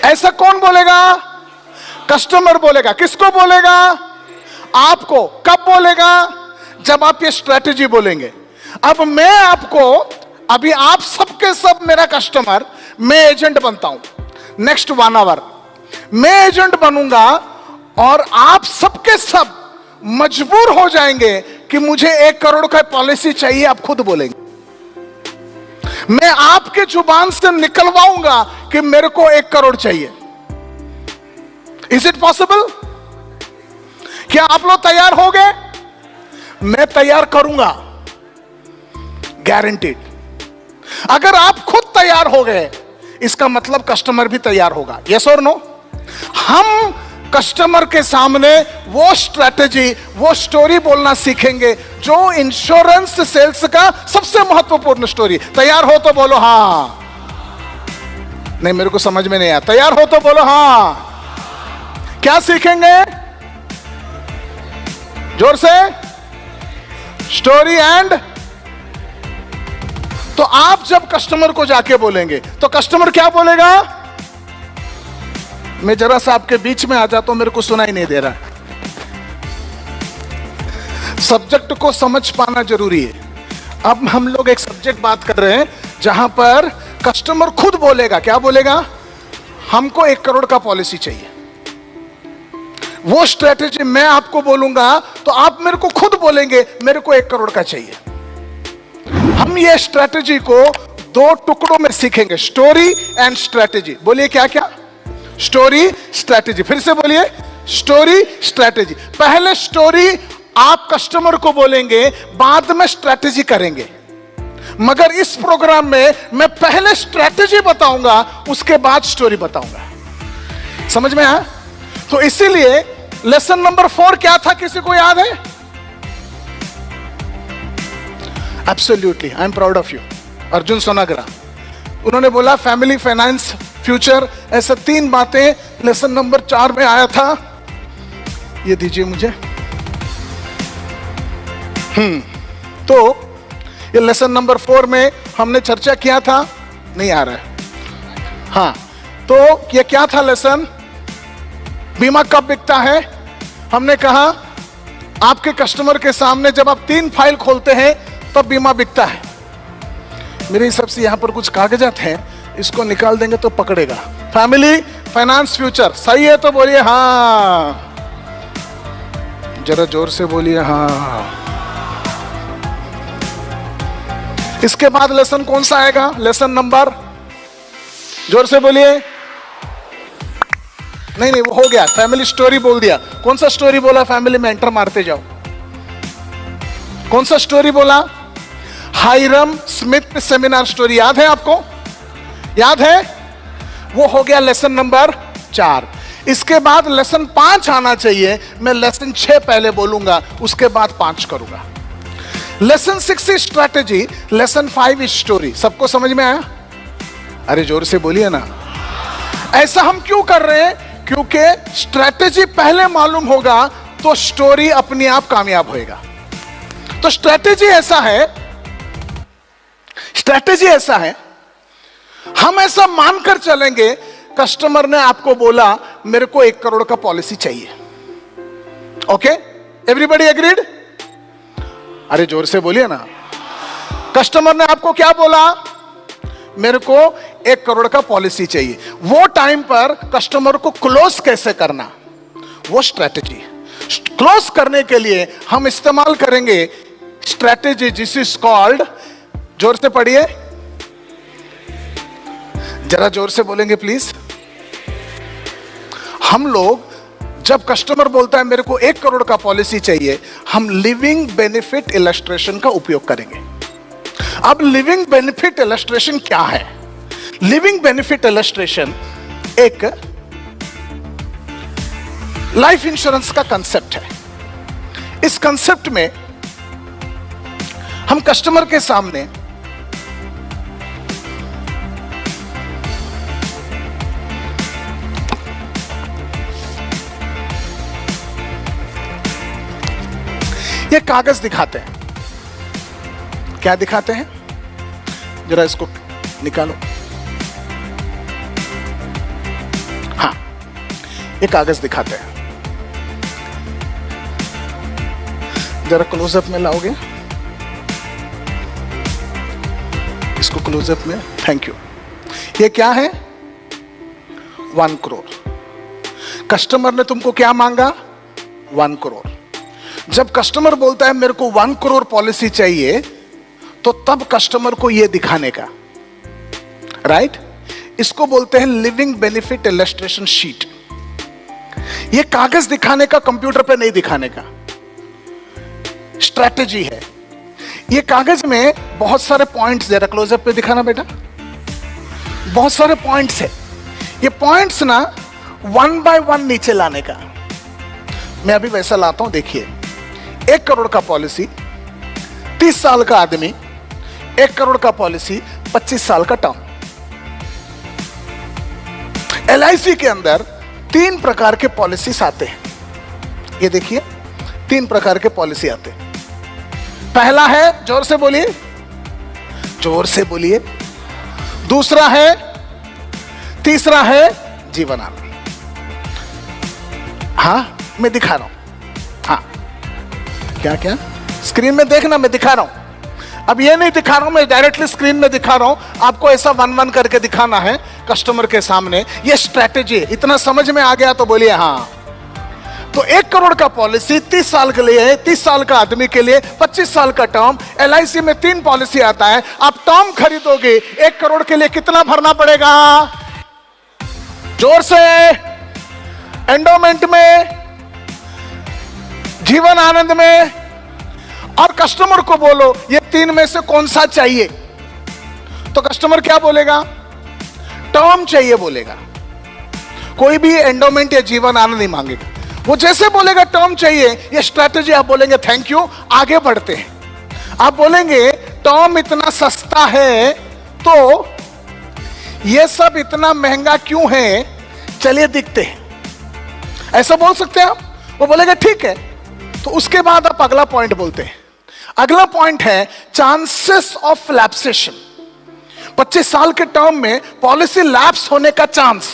ऐसा कौन बोलेगा? कस्टमर बोलेगा। किसको बोलेगा? आपको। कब बोलेगा? जब आप ये स्ट्रेटेजी बोलेंगे। अब मैं आपको, अभी आप सबके सब मेरा कस्टमर, मैं एजेंट बनता हूं। नेक्स्ट 1 आवर मैं एजेंट बनूंगा और आप सबके सब मजबूर हो जाएंगे कि मुझे 1 करोड़ का पॉलिसी चाहिए। आप खुद बोलेंगे। मैं आपके जुबान से निकलवाऊंगा कि मेरे को 1 करोड़ चाहिए। Is it possible? क्या आप लोग तैयार हो गए? मैं तैयार करूंगा, गारंटीड। अगर आप खुद तैयार हो गए, इसका मतलब कस्टमर भी तैयार होगा। यस और नो? हम कस्टमर के सामने वो स्ट्रैटेजी, वो स्टोरी बोलना सीखेंगे जो इंश्योरेंस सेल्स का सबसे महत्वपूर्ण स्टोरी। तैयार हो तो बोलो हां। नहीं, मेरे को समझ में नहीं आया। तैयार हो तो बोलो हां। क्या सीखेंगे? जोर से। Story and. तो आप जब कस्टमर को जाके बोलेंगे तो कस्टमर क्या बोलेगा? मैं जरा सा आपके बीच में आ जाता हूं, मेरे को सुनाई नहीं दे रहा। सब्जेक्ट को समझ पाना जरूरी है। अब हम लोग एक सब्जेक्ट बात कर रहे हैं जहां पर कस्टमर खुद बोलेगा। क्या बोलेगा? हमको 1 करोड़ का पॉलिसी चाहिए। वो स्ट्रेटेजी मैं आपको बोलूंगा तो आप मेरे को खुद बोलेंगे मेरे को 1 करोड़ का चाहिए। हम ये स्ट्रेटेजी को 2 टुकड़ों में सीखेंगे, स्टोरी एंड स्ट्रेटेजी। बोलिए क्या क्या? Story, strategy. फिर से बोलिए, स्टोरी, स्ट्रेटेजी। पहले स्टोरी आप कस्टमर को बोलेंगे, बाद में स्ट्रेटेजी करेंगे। मगर इस प्रोग्राम में मैं पहले स्ट्रेटेजी बताऊंगा, उसके बाद स्टोरी बताऊंगा। समझ में आया? तो इसीलिए लेसन नंबर 4 क्या था? किसी को याद है? Absolutely, I am proud of you. Arjun Sonagra, उन्होंने बोला फैमिली, फाइनेंस, फ्यूचर, ऐसे 3 बातें लेसन नंबर 4 में आया था। ये दीजिए मुझे। तो ये लेसन नंबर 4 में हमने चर्चा किया था। नहीं आ रहा है। हाँ, तो ये क्या था लेसन? बीमा कब बिकता है? हमने कहा आपके कस्टमर के सामने जब आप 3 फाइल खोलते हैं तब बीमा बिकता है। मेरे हिसाब से यहां पर कुछ कागजात हैं, इसको निकाल देंगे तो पकड़ेगा। Family, finance, future. सही है तो बोलिए हां। जरा जोर से बोलिए हां। इसके बाद लेसन कौन सा आएगा? लेसन नंबर, जोर से बोलिए। नहीं, वो हो गया। फैमिली स्टोरी बोल दिया। कौन सा स्टोरी बोला? फैमिली में एंटर मारते जाओ। कौन सा स्टोरी बोला? हाइरम स्मिथ सेमिनार स्टोरी। याद है आपको? याद है? वो हो गया लेसन नंबर 4। इसके बाद लेसन 5 आना चाहिए। मैं लेसन 6 पहले बोलूंगा, उसके बाद 5 करूंगा। Lesson 6 is strategy, lesson 5 is story. सबको समझ में आया? अरे जोर से बोलिए ना। ऐसा हम क्यों कर रहे हैं? क्योंकि स्ट्रैटेजी पहले मालूम होगा तो स्टोरी अपने आप कामयाब होएगा। तो स्ट्रैटेजी ऐसा है, हम ऐसा मानकर चलेंगे कस्टमर ने आपको बोला मेरे को 1 करोड़ का पॉलिसी चाहिए। Okay, everybody agreed? अरे जोर से बोलिए ना। कस्टमर ने आपको क्या बोला? मेरे को 1 करोड़ का पॉलिसी चाहिए। वो टाइम पर कस्टमर को क्लोज कैसे करना, वो स्ट्रैटेजी। क्लोज करने के लिए हम इस्तेमाल करेंगे स्ट्रैटेजी जिस इज कॉल्ड, जोर से पढ़िए, जरा जोर से बोलेंगे प्लीज। हम लोग जब कस्टमर बोलता है मेरे को 1 करोड़ का पॉलिसी चाहिए, हम लिविंग बेनिफिट इलस्ट्रेशन का उपयोग करेंगे। अब लिविंग बेनिफिट इलस्ट्रेशन क्या है? लिविंग बेनिफिट इलस्ट्रेशन एक लाइफ इंश्योरेंस का कंसेप्ट है। इस कंसेप्ट में हम कस्टमर के सामने ये कागज दिखाते हैं। क्या दिखाते हैं? जरा इसको निकालो। ये कागज दिखाते हैं, जरा क्लोजअप में लाओगे इसको, क्लोजअप में, थैंक यू। ये क्या है? 1 करोड़। कस्टमर ने तुमको क्या मांगा? 1 करोड़। जब कस्टमर बोलता है मेरे को 1 करोड़ पॉलिसी चाहिए, तो तब कस्टमर को यह दिखाने का, राइट? इसको बोलते हैं लिविंग बेनिफिट इलस्ट्रेशन शीट। यह कागज दिखाने का, कंप्यूटर पे नहीं दिखाने का, स्ट्रेटेजी है। ये कागज में बहुत सारे पॉइंट्स, जरा क्लोजअप पे दिखाना बेटा, बहुत सारे पॉइंट्स है। ये पॉइंट्स ना 1 बाय 1 नीचे लाने का। मैं अभी वैसा लाता हूं, देखिए। 1 करोड़ का पॉलिसी, 30 साल का आदमी, 1 करोड़ का पॉलिसी, 25 साल का टर्म। LIC के अंदर 3 प्रकार के पॉलिसीज आते हैं। ये देखिए 3 प्रकार के पॉलिसी आते हैं। पहला है, जोर से बोलिए, जोर से बोलिए। दूसरा है, तीसरा है जीवन आनंद। हाँ मैं दिखा रहा हूं, हाँ क्या क्या स्क्रीन में देखना, मैं दिखा रहा हूं। अब ये नहीं दिखा रहा हूं मैं, डायरेक्टली स्क्रीन में दिखा रहा हूं। आपको ऐसा 1-1 करके दिखाना है कस्टमर के सामने। ये स्ट्रेटेजी, इतना समझ में आ गया तो बोलिए हाँ। तो 1 करोड़ का पॉलिसी 30 साल के लिए है, 30 साल का आदमी के लिए, 25 साल का टर्म। LIC में 3 पॉलिसी आता है। आप टर्म खरीदोगे 1 करोड़ के लिए, कितना भरना पड़ेगा? जोर से। एंडोमेंट में, जीवन आनंद में, और कस्टमर को बोलो ये 3 में से कौन सा चाहिए, तो कस्टमर क्या बोलेगा? टर्म चाहिए बोलेगा। कोई भी एंडोमेंट या जीवन आनंद नहीं मांगेगा, वो जैसे बोलेगा टर्म चाहिए। ये स्ट्रैटेजी, आप बोलेंगे थैंक यू, आगे बढ़ते हैं। आप बोलेंगे टर्म इतना सस्ता है तो ये सब इतना महंगा क्यों है, चलिए दिखते हैं, ऐसा बोल सकते हैं आप। वो बोलेगा ठीक है। तो उसके बाद आप अगला पॉइंट बोलते हैं। अगला पॉइंट है चांसेस ऑफ लैप्सेशन। 25 साल के टर्म में पॉलिसी लैप्स होने का चांस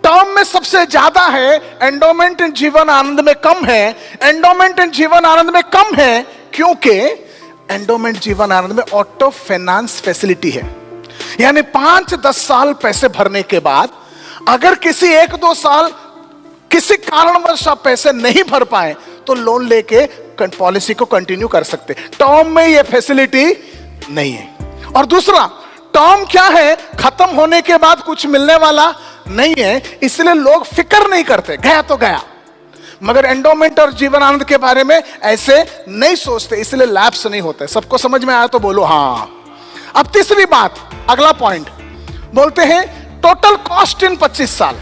टर्म में सबसे ज्यादा है, एंडोमेंट एंड जीवन आनंद में कम है। एंडोमेंट एंड जीवन आनंद में कम है क्योंकि एंडोमेंट जीवन आनंद में ऑटो फाइनेंस फैसिलिटी है, यानी 5-10 साल पैसे भरने के बाद अगर किसी 1-2 साल किसी कारणवश आप पैसे नहीं भर पाए तो लोन लेके पॉलिसी को कंटिन्यू कर सकते। टर्म में यह फैसिलिटी नहीं है। और दूसरा, टर्म क्या है, खत्म होने के बाद कुछ मिलने वाला नहीं है, इसलिए लोग फिक्र नहीं करते, गया तो गया। मगर एंडोमेंट और जीवन आनंद के बारे में ऐसे नहीं सोचते, इसलिए लैप्स नहीं होते। सबको समझ में आया तो बोलो हाँ। अब तीसरी बात, अगला पॉइंट बोलते हैं टोटल कॉस्ट इन 25 साल।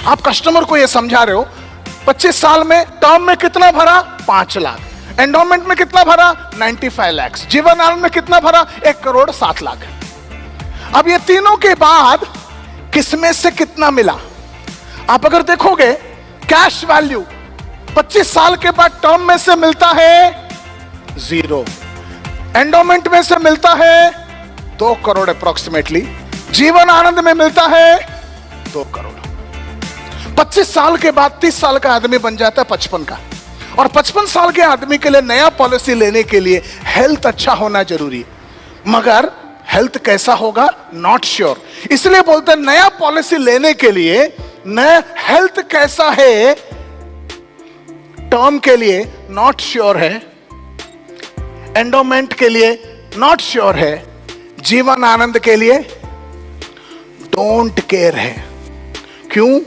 आप कस्टमर को यह समझा रहे हो 25 साल में टर्म में कितना भरा, 5 लाख, एंडोमेंट में कितना भरा, 95 लाख, जीवन आनंद में कितना भरा, 1 करोड़ 7 लाख। अब ये तीनों के बाद किसमें से कितना मिला, आप अगर देखोगे कैश वैल्यू 25 साल के बाद टर्म में से मिलता है 0, एंडोमेंट में से मिलता है 2 करोड़ अप्रोक्सीमेटली, जीवन आनंद में मिलता है 2 करोड़। 25 साल के बाद 30 साल का आदमी बन जाता है 55 का। और 55 साल के आदमी के लिए नया पॉलिसी लेने के लिए हेल्थ अच्छा होना जरूरी है, मगर हेल्थ कैसा होगा नॉट श्योर। इसलिए बोलते हैं नया पॉलिसी लेने के लिए नया हेल्थ कैसा है, टर्म के लिए नॉट श्योर है, एंडोमेंट के लिए नॉट श्योर है, जीवन आनंद के लिए डोंट केयर है। क्यों?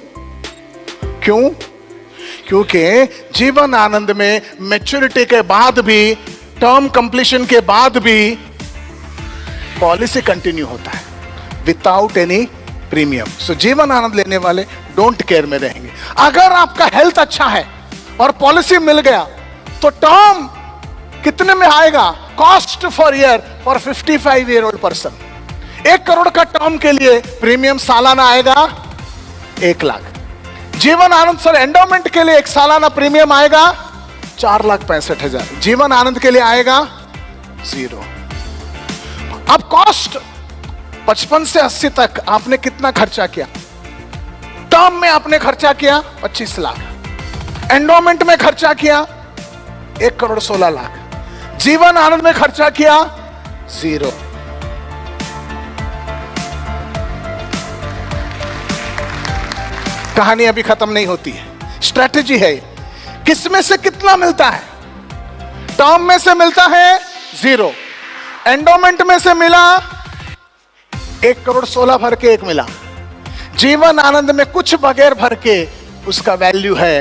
क्यों? क्योंकि जीवन आनंद में मैच्योरिटी के बाद भी, टर्म कंप्लीशन के बाद भी पॉलिसी कंटिन्यू होता है विदाउट एनी प्रीमियम। सो जीवन आनंद लेने वाले डोंट केयर में रहेंगे। अगर आपका हेल्थ अच्छा है और पॉलिसी मिल गया तो टर्म कितने में आएगा, cost for year for 55 year old person. 1 crore का टर्म के लिए प्रीमियम सालाना आएगा 1 लाख। जीवन आनंद सर एंडोमेंट के लिए एक सालाना प्रीमियम आएगा 4,65,000, जीवन आनंद के लिए आएगा 0। अब कॉस्ट 55 से 80 तक आपने कितना खर्चा किया, टर्म में आपने खर्चा किया 25 लाख, एंडोमेंट में खर्चा किया 1,16,00,000, जीवन आनंद में खर्चा किया 0। कहानी अभी खत्म नहीं होती है, स्ट्रेटेजी है। किसमें से कितना मिलता है? टर्म में से मिलता है 0, एंडोमेंट में से मिला 1,16,00,000 भर के 1 मिला, जीवन आनंद में कुछ बगैर भर के उसका वैल्यू है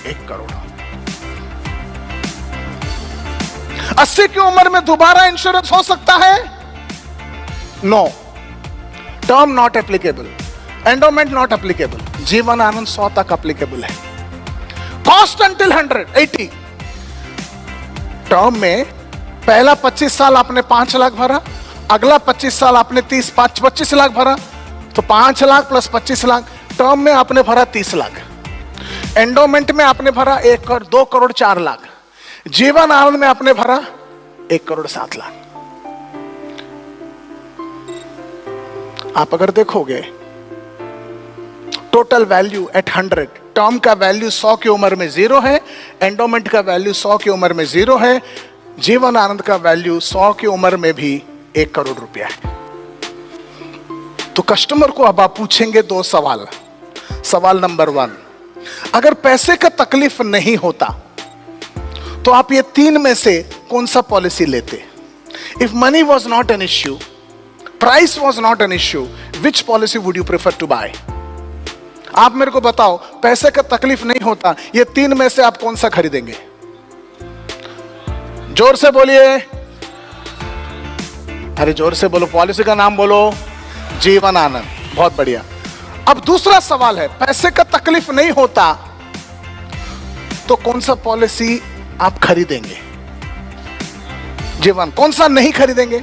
1 करोड़। 80 की उम्र में दोबारा इंश्योरेंस हो सकता है? No. Term not applicable, endowment not applicable, Jeevan Anand 100 तक एप्लीकेबल है। Cost until 180। टर्म में पहला 25 साल आपने 5 लाख भरा, अगला 25 साल आपने 25 लाख भरा, तो 5 लाख प्लस 25 लाख। टर्म में आपने भरा 30 लाख, एंडोमेंट में आपने भरा 2 करोड़ 4 लाख, जीवन आनंद में आपने भरा 1 करोड़ 7 लाख। आप अगर देखोगे टोटल वैल्यू एट 100, टर्म का वैल्यू 100 की उम्र में 0 है, एंडोमेंट का वैल्यू 100 की उम्र में 0 है, जीवन आनंद का वैल्यू 100 की उम्र में भी 1 करोड़ रुपया है। तो कस्टमर को अब आप पूछेंगे 2 सवाल। सवाल नंबर 1, अगर पैसे का तकलीफ नहीं होता तो आप ये 3 में से कौन सा पॉलिसी लेते? If money was not an issue, price was not an issue, which policy would you prefer to buy? आप मेरे को बताओ, पैसे का तकलीफ नहीं होता, ये 3 में से आप कौन सा खरीदेंगे? जोर से बोलिए, अरे जोर से बोलो, पॉलिसी का नाम बोलो। जीवन आनंद, बहुत बढ़िया। अब दूसरा सवाल है, पैसे का तकलीफ नहीं होता तो कौन सा पॉलिसी आप खरीदेंगे? जीवन, कौन सा नहीं खरीदेंगे?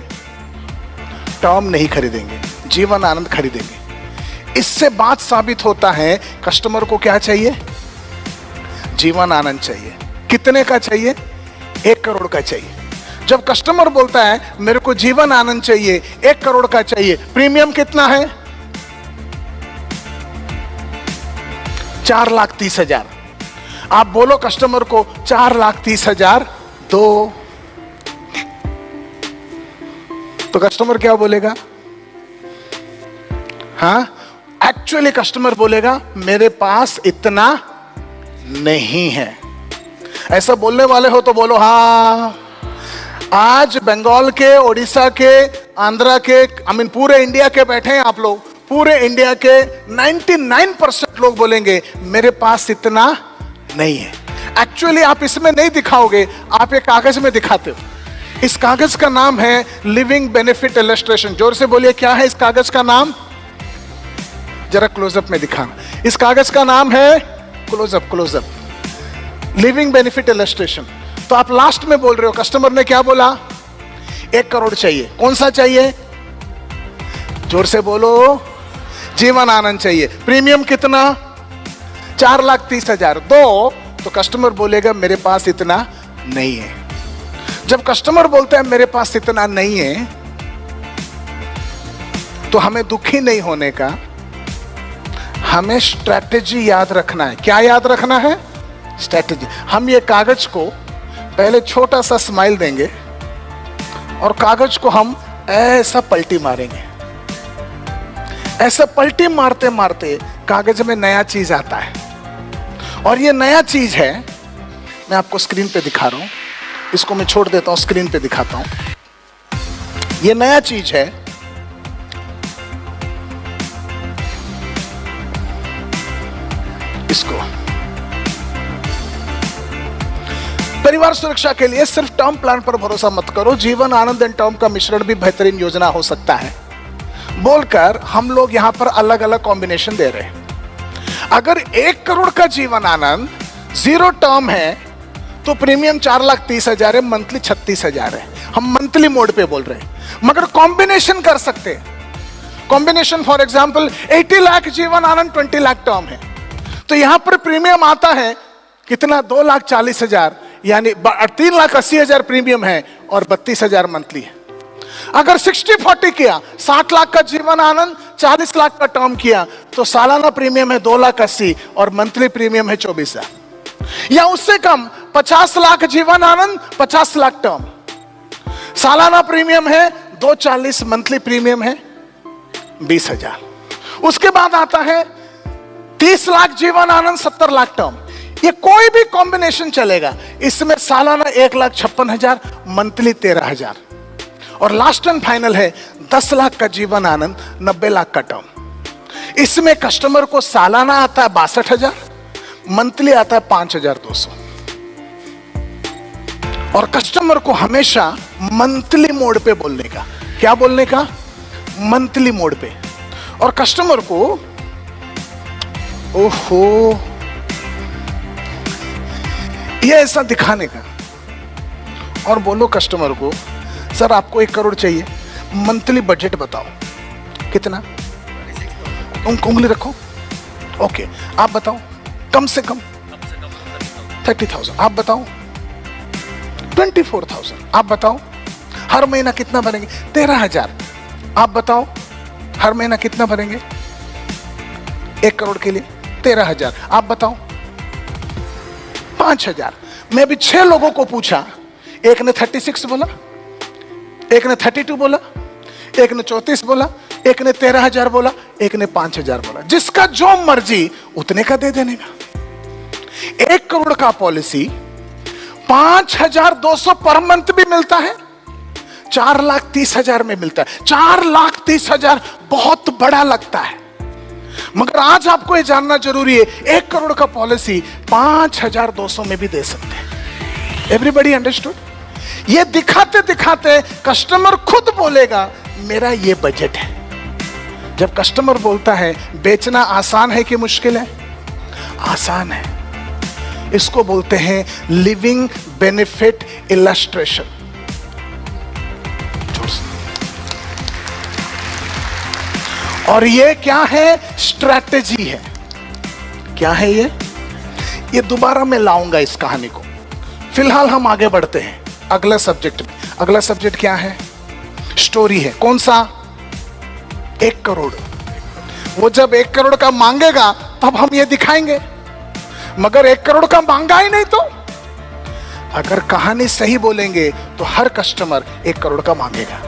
टर्म नहीं खरीदेंगे, जीवन आनंद खरीदेंगे। इससे बात साबित होता है कस्टमर को क्या चाहिए? जीवन आनंद चाहिए। कितने का चाहिए? 1 करोड़ का चाहिए। जब कस्टमर बोलता है मेरे को जीवन आनंद चाहिए, 1 करोड़ का चाहिए, प्रीमियम कितना है? 4,30,000। आप बोलो कस्टमर को 4,30,000 दो, तो कस्टमर क्या बोलेगा? हाँ, एक्चुअली कस्टमर बोलेगा मेरे पास इतना नहीं है। ऐसा बोलने वाले हो तो बोलो हाँ। आज बंगाल के, ओडिशा के, आंध्रा के, पूरे इंडिया के बैठे हैं आप लोग, पूरे इंडिया के 99% लोग बोलेंगे मेरे पास इतना नहीं है। एक्चुअली आप इसमें नहीं दिखाओगे, आप एक कागज में दिखाते हो। इस कागज का नाम है लिविंग बेनिफिट इलस्ट्रेशन। जोर से बोलिए, क्या है इस कागज का नाम? जरा क्लोजअप में दिखाना। इस कागज का नाम है क्लोजअप, लिविंग बेनिफिट इलस्ट्रेशन। तो आप लास्ट में बोल रहे हो, कस्टमर ने क्या बोला? 1 करोड़ चाहिए। कौन सा चाहिए? जोर से बोलो, जीवन आनंद चाहिए। प्रीमियम कितना? 4,30,000 दो, तो कस्टमर बोलेगा मेरे पास इतना नहीं है। जब कस्टमर बोलता है मेरे पास इतना नहीं है, तो हमें दुखी नहीं होने का, हमें स्ट्रैटेजी याद रखना है। क्या याद रखना है? स्ट्रैटेजी। हम ये कागज को पहले छोटा सा स्माइल देंगे और कागज को हम ऐसा पलटी मारेंगे। ऐसा पलटी मारते मारते कागज में नया चीज आता है, और ये नया चीज है, मैं आपको स्क्रीन पे दिखा रहा हूं। इसको मैं छोड़ देता हूं, स्क्रीन पे दिखाता हूं। ये नया चीज है, इसको परिवार सुरक्षा के लिए सिर्फ टर्म प्लान पर भरोसा मत करो, जीवन आनंद एंड टर्म का मिश्रण भी बेहतरीन योजना हो सकता है बोलकर हम लोग यहां पर अलग अलग कॉम्बिनेशन दे रहे हैं। अगर 1 करोड़ का जीवन आनंद 0 टर्म है तो प्रीमियम 4,30,000 है, मंथली 36,000 है। हम मंथली मोड पे बोल रहे हैं, मगर कॉम्बिनेशन कर सकते हैं। Combination for example 80 lakh Jeevan Anand, 20 lakh term है, तो यहां पर प्रीमियम आता है कितना? 2,40,000, यानी 3,80,000 प्रीमियम है और 32,000 मंथली है। अगर 60-40 किया, 60 लाख का जीवन आनंद, 40 लाख का टर्म किया, तो सालाना प्रीमियम है 2,80,000 और मंथली प्रीमियम है 24,000। या उससे कम 50 लाख जीवन आनंद, 50 लाख टर्म, सालाना प्रीमियम है 240, मंथली प्रीमियम है 20,000। उसके बाद आता है 30 लाख जीवन आनंद, 70 लाख टर्म। ये कोई भी कॉम्बिनेशन चलेगा। इसमें सालाना 1,56,000, मंथली 13,000। और लास्ट एंड फाइनल है 10 लाख का जीवन आनंद, 90 लाख का टर्म। इसमें कस्टमर को सालाना आता है 62,000, मंथली आता है 5,200। और कस्टमर को हमेशा मंथली मोड पे बोलने का, क्या बोलने का? मंथली मोड पे। और कस्टमर को ओहो ये ऐसा दिखाने का, और बोलो कस्टमर को सर आपको 1 करोड़ चाहिए, मंथली बजट बताओ कितना, उंगली रखो, ओके आप बताओ, कम से कम 30,000, आप बताओ 24,000, आप बताओ हर महीना कितना भरेंगे, 13,000, आप बताओ हर महीना कितना भरेंगे 1 करोड़ के लिए, 13,000, आप बताओ 5,000। मैं भी 6 लोगों को पूछा, एक ने 36 बोला, एक ने 32 बोला, एक ने 34 बोला, एक ने 13,000 बोला, एक ने 5,000 बोला। जिसका जो मर्जी उतने का दे देने का। 1 करोड़ का पॉलिसी 5,200 पर मंथ भी मिलता है, 4,30,000 में मिलता है। 4,30,000 बहुत बड़ा लगता है, मगर आज आपको यह जानना जरूरी है 1 करोड़ का पॉलिसी 5,200 में भी दे सकते हैं। Everybody understood? ये दिखाते दिखाते कस्टमर खुद बोलेगा मेरा ये बजट है। जब कस्टमर बोलता है बेचना आसान है कि मुश्किल है? आसान है। इसको बोलते हैं लिविंग बेनिफिट इलस्ट्रेशन। और ये क्या है? स्ट्रैटेजी है। क्या है ये दोबारा मैं लाऊंगा इस कहानी को। फिलहाल हम आगे बढ़ते हैं अगला सब्जेक्ट में। अगला सब्जेक्ट क्या है? स्टोरी है। कौन सा? 1 करोड़। वो जब 1 करोड़ का मांगेगा तब हम ये दिखाएंगे, मगर 1 करोड़ का मांगा ही नहीं तो अगर कहानी सही बोलेंगे तो हर कस्टमर 1 करोड़ का मांगेगा।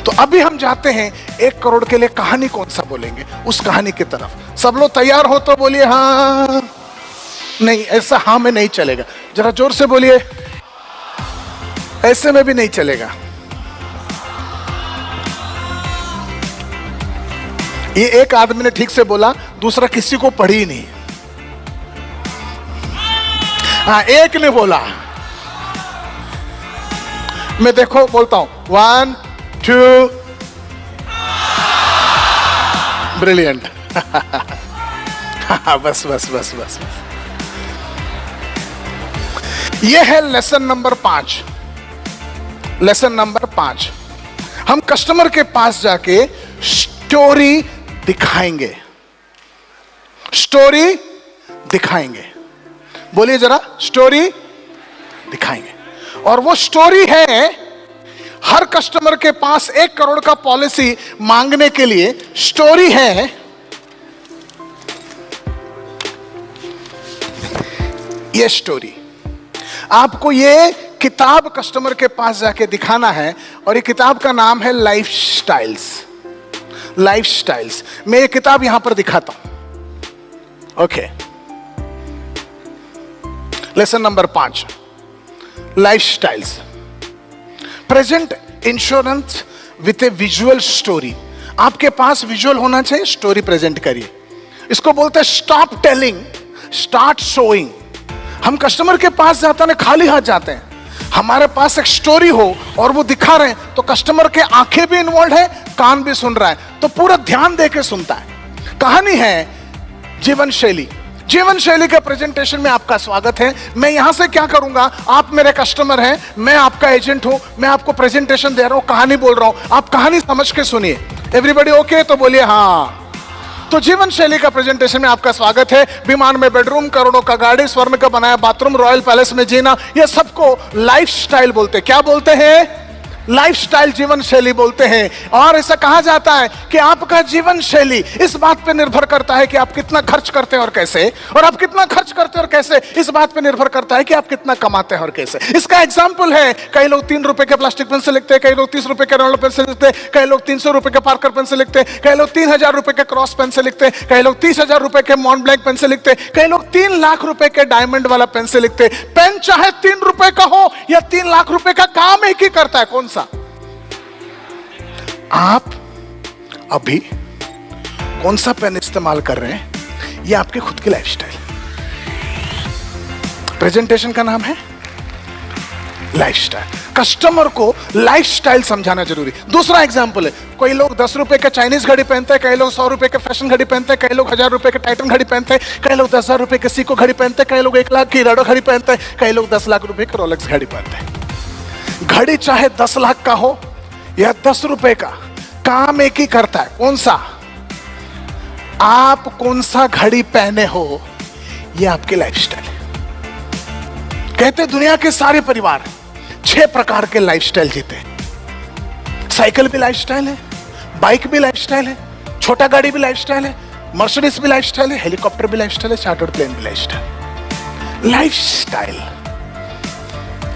तो अभी हम जाते हैं 1 करोड़ के लिए कहानी कौन सा बोलेंगे, उस कहानी की तरफ। सब लोग तैयार हो तो बोलिए हाँ। नहीं, ऐसा हाँ में नहीं चलेगा, जरा जोर से बोलिए। ऐसे में भी नहीं चलेगा। ये एक आदमी ने ठीक से बोला, दूसरा किसी को पढ़ी ही नहीं। हाँ, एक ने बोला। मैं देखो बोलता हूं 1 2 ब्रिलियंट। बस बस बस बस। ये है लेसन नंबर 5। लेसन नंबर 5, हम कस्टमर के पास जाके स्टोरी दिखाएंगे। स्टोरी दिखाएंगे। बोलिए जरा, स्टोरी दिखाएंगे। और वो स्टोरी है, हर कस्टमर के पास 1 करोड़ का पॉलिसी मांगने के लिए स्टोरी है। ये स्टोरी आपको ये किताब कस्टमर के पास जाके दिखाना है, और ये किताब का नाम है लाइफ स्टाइल्स। Life styles. मैं ये किताब यहां पर दिखाता हूं। Okay, lesson number 5, life styles. Present insurance with A visual story. आपके पास विजुअल होना चाहिए, स्टोरी प्रेजेंट करिए। इसको बोलते हैं स्टॉप टेलिंग, स्टार्ट शोइंग। हम कस्टमर के पास जाते हैं, खाली हाथ जाते हैं। हमारे पास एक स्टोरी हो और वो दिखा रहे हैं, तो कस्टमर के आंखें भी इन्वॉल्व है, कान भी सुन रहा है, तो पूरा ध्यान देके सुनता है। कहानी है जीवन शैली। जीवन शैली के प्रेजेंटेशन में आपका स्वागत है। मैं यहां से क्या करूंगा, आप मेरे कस्टमर हैं, मैं आपका एजेंट हूं, मैं आपको प्रेजेंटेशन दे रहा हूं, कहानी बोल रहा हूं, आप कहानी समझ के सुनिए। Everybody okay? तो बोलिए हाँ। तो जीवन शैली का प्रेजेंटेशन में आपका स्वागत है। विमान में बेडरूम, करोड़ों का गाड़ी, स्वर्ण का बनाया बाथरूम, रॉयल पैलेस में जीना, ये सबको लाइफ स्टाइल बोलते हैं। क्या बोलते हैं? लाइफस्टाइल जीवन शैली बोलते हैं। और ऐसा कहा जाता है कि आपका जीवन शैली इस बात पे निर्भर करता है कि आप कितना खर्च करते हैं और कैसे, और आप कितना खर्च करते हैं और कैसे इस बात पे निर्भर करता है कि आप कितना कमाते हैं और कैसे। इसका एग्जाम्पल है, कई लोग 3 रुपए के प्लास्टिक पेन से लिखते हैं, कई लोग 30 रुपए के रोलर पेन से लिखते हैं, कई लोग 300 रुपए के पार्कर पेन से लिखते हैं, कई लोग 3000 रुपए के क्रॉस पेन से लिखते हैं, कई लोग 30,000 रुपए के मॉन्ट ब्लैंक पेन से लिखते हैं, कई लोग 3 लाख रुपए के डायमंड वाला पेन से लिखते हैं। पेन चाहे 3 रुपए का हो या 3 लाख रुपए का, काम एक ही करता है। कौन सा? आप अभी कौन सा पेन इस्तेमाल कर रहे हैं, यह आपके खुद की लाइफस्टाइल। प्रेजेंटेशन का नाम है लाइफस्टाइल। कस्टमर को लाइफस्टाइल समझाना जरूरी। दूसरा एग्जांपल है, कोई लोग 10 रुपए के चाइनीज घड़ी पहनते हैं, कई लोग 100 रुपए के फैशन घड़ी पहनते हैं, कई लोग 1000 रुपए के टाइटन घड़ी पहनते हैं, कई लोग 10,000 रुपए के सीको घड़ी पहनते हैं, कई लोग 1 लाख की राडो घड़ी पहनते हैं, कई लोग 10 लाख रुपए के रोलेक्स घड़ी पहनते हैं। घड़ी चाहे 10 लाख का हो या 10 रुपए का, काम एक ही करता है। कौन सा? आप कौन सा घड़ी पहने हो, यह आपकी लाइफस्टाइल है। कहते हैं दुनिया के सारे परिवार 6 प्रकार के लाइफस्टाइल जीते हैं। साइकिल भी लाइफस्टाइल है, बाइक भी लाइफस्टाइल है, छोटा गाड़ी भी लाइफस्टाइल है, मर्सिडीज भी लाइफस्टाइल है, हेलीकॉप्टर भी लाइफस्टाइल है, चार्टर्ड प्लेन भी लाइफस्टाइल। लाइफस्टाइल,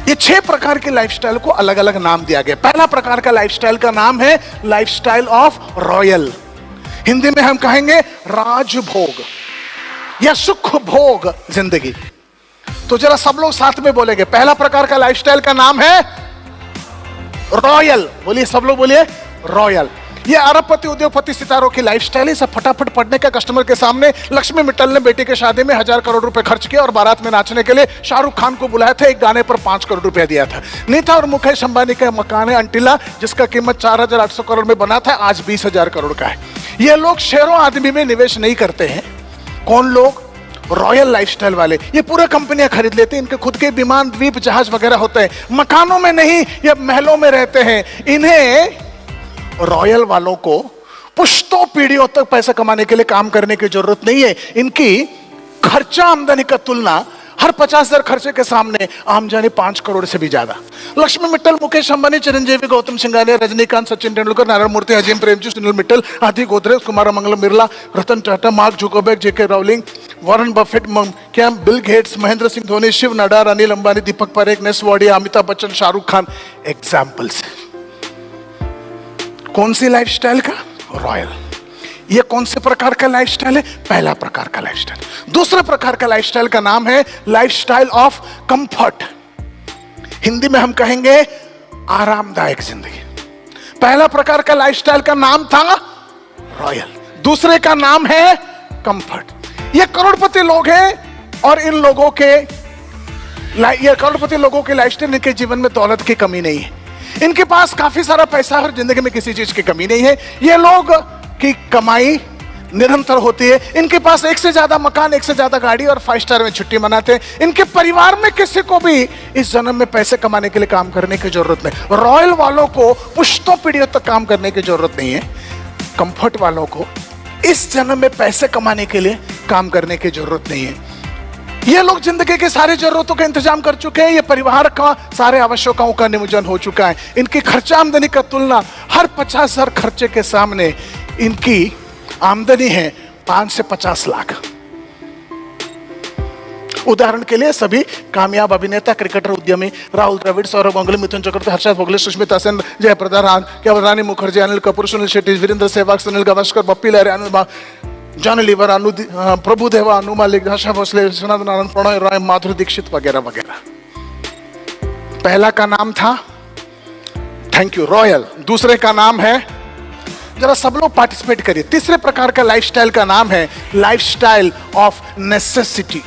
ये 6 प्रकार के लाइफस्टाइल को अलग अलग नाम दिया गया। पहला प्रकार का लाइफस्टाइल का नाम है लाइफस्टाइल ऑफ रॉयल। हिंदी में हम कहेंगे राजभोग या सुख भोग जिंदगी। तो जरा सब लोग साथ में बोलेंगे, पहला प्रकार का लाइफस्टाइल का नाम है रॉयल। बोलिए, सब लोग बोलिए रॉयल। ये अरबपति उद्योगपति सितारों की लाइफस्टाइल है। सब फटाफट पढ़ने का कस्टमर के सामने। लक्ष्मी मित्तल ने बेटी के शादी में 1000 करोड़ रुपए खर्च किया और बारात में नाचने के लिए शाहरुख खान को बुलाया था। एक गाने पर 5 करोड़ रुपया दिया था। नीता और मुकेश अंबानी का मकान है अंटिला, जिसका कीमत 4800 करोड़ में बना था, आज 20,000 करोड़ का है। ये लोग शेयरों आदमी में निवेश नहीं करते हैं। कौन लोग? रॉयल लाइफस्टाइल वाले। ये पूरा कंपनियां खरीद लेते हैं, इनके खुद के विमान, द्वीप, जहाज वगैरह होते हैं। मकानों में नहीं, ये महलों में रहते हैं। इन्हें, रॉयल वालों को, पुश्तों पीढ़ियों तक पैसा कमाने के लिए काम करने की जरूरत नहीं है। इनकी खर्चा आमदनी का तुलना हर 50,000 खर्चे के सामने आमदनी 5 करोड़ से भी ज्यादा। लक्ष्मी मित्तल, मुकेश अंबानी, चिरंजीवी, गौतम सिंघानिया, रजनीकांत, सचिन तेंदुलकर, नारायण मूर्ति, अजीम प्रेमजी, सुनील मित्तल, आदि गोदरेज, कुमार मंगलम बिरला, रतन टाटा, मार्क जुकरबर्ग, जेके रावलिंग, वॉरेन बफेट, क्या Bill Gates, Mahendra Singh Dhoni, Shiv Nadar, Anil Ambani, Deepak Parekh, Ness Wadia, Amitabh Bachchan, Shahrukh Khan examples. कौन सी लाइफस्टाइल का? रॉयल। ये कौन से प्रकार का लाइफस्टाइल है? पहला प्रकार का लाइफस्टाइल। दूसरा प्रकार का लाइफस्टाइल का नाम है लाइफस्टाइल ऑफ कंफर्ट। हिंदी में हम कहेंगे आरामदायक जिंदगी। पहला प्रकार का लाइफस्टाइल का नाम था रॉयल, दूसरे का नाम है कंफर्ट। ये करोड़पति लोग हैं और इन लोगों के, ये करोड़पति लोगों के लाइफस्टाइल, इनके जीवन में दौलत की कमी नहीं है। इनके पास काफी सारा पैसा और जिंदगी में किसी चीज की कमी नहीं है। ये लोग की कमाई निरंतर होती है। इनके पास 1 से ज्यादा मकान, 1 से ज्यादा गाड़ी और 5 स्टार में छुट्टी मनाते हैं। इनके परिवार में किसी को भी इस जन्म में पैसे कमाने के लिए काम करने की जरूरत नहीं। रॉयल वालों को पुश्तों पीढ़ियों तक काम करने की जरूरत नहीं है। कंफर्ट वालों को इस जन्म में पैसे कमाने के लिए काम करने की जरूरत नहीं है। ये लोग जिंदगी के सारी जरूरतों का इंतजाम कर चुके हैं। ये परिवार का सारे आवश्यकताओं का नियोजन हो चुका है। इनकी खर्चा आमदनी का तुलना हर 50,000 खर्चे के सामने इनकी आमदनी है 5 से 50 लाख। उदाहरण के लिए सभी कामयाब अभिनेता, क्रिकेटर, उद्यमी राहुल द्रविड़, सौरभ गांगुली, मिथुन चक्रवर्ती, हर्षद भोगले, सुष्मिता सेन, जयप्रदा, रानी मुखर्जी, अनिल कपूर, सुनील शेट्टी, वीरेंद्र सहवाग, सुनील गावस्कर, बप्पी लहरी, जॉन लीवर, प्रभुदेवा, अनु मालिक, आशा भोसले, विश्वनाथ नारायण, प्रणय राय, माधुरी दीक्षित वगैरह वगैरह। पहला का नाम था, थैंक यू, रॉयल। दूसरे का नाम है, जरा सब लोग पार्टिसिपेट करिए, तीसरे प्रकार का लाइफस्टाइल का नाम है लाइफस्टाइल ऑफ नेसेसिटी।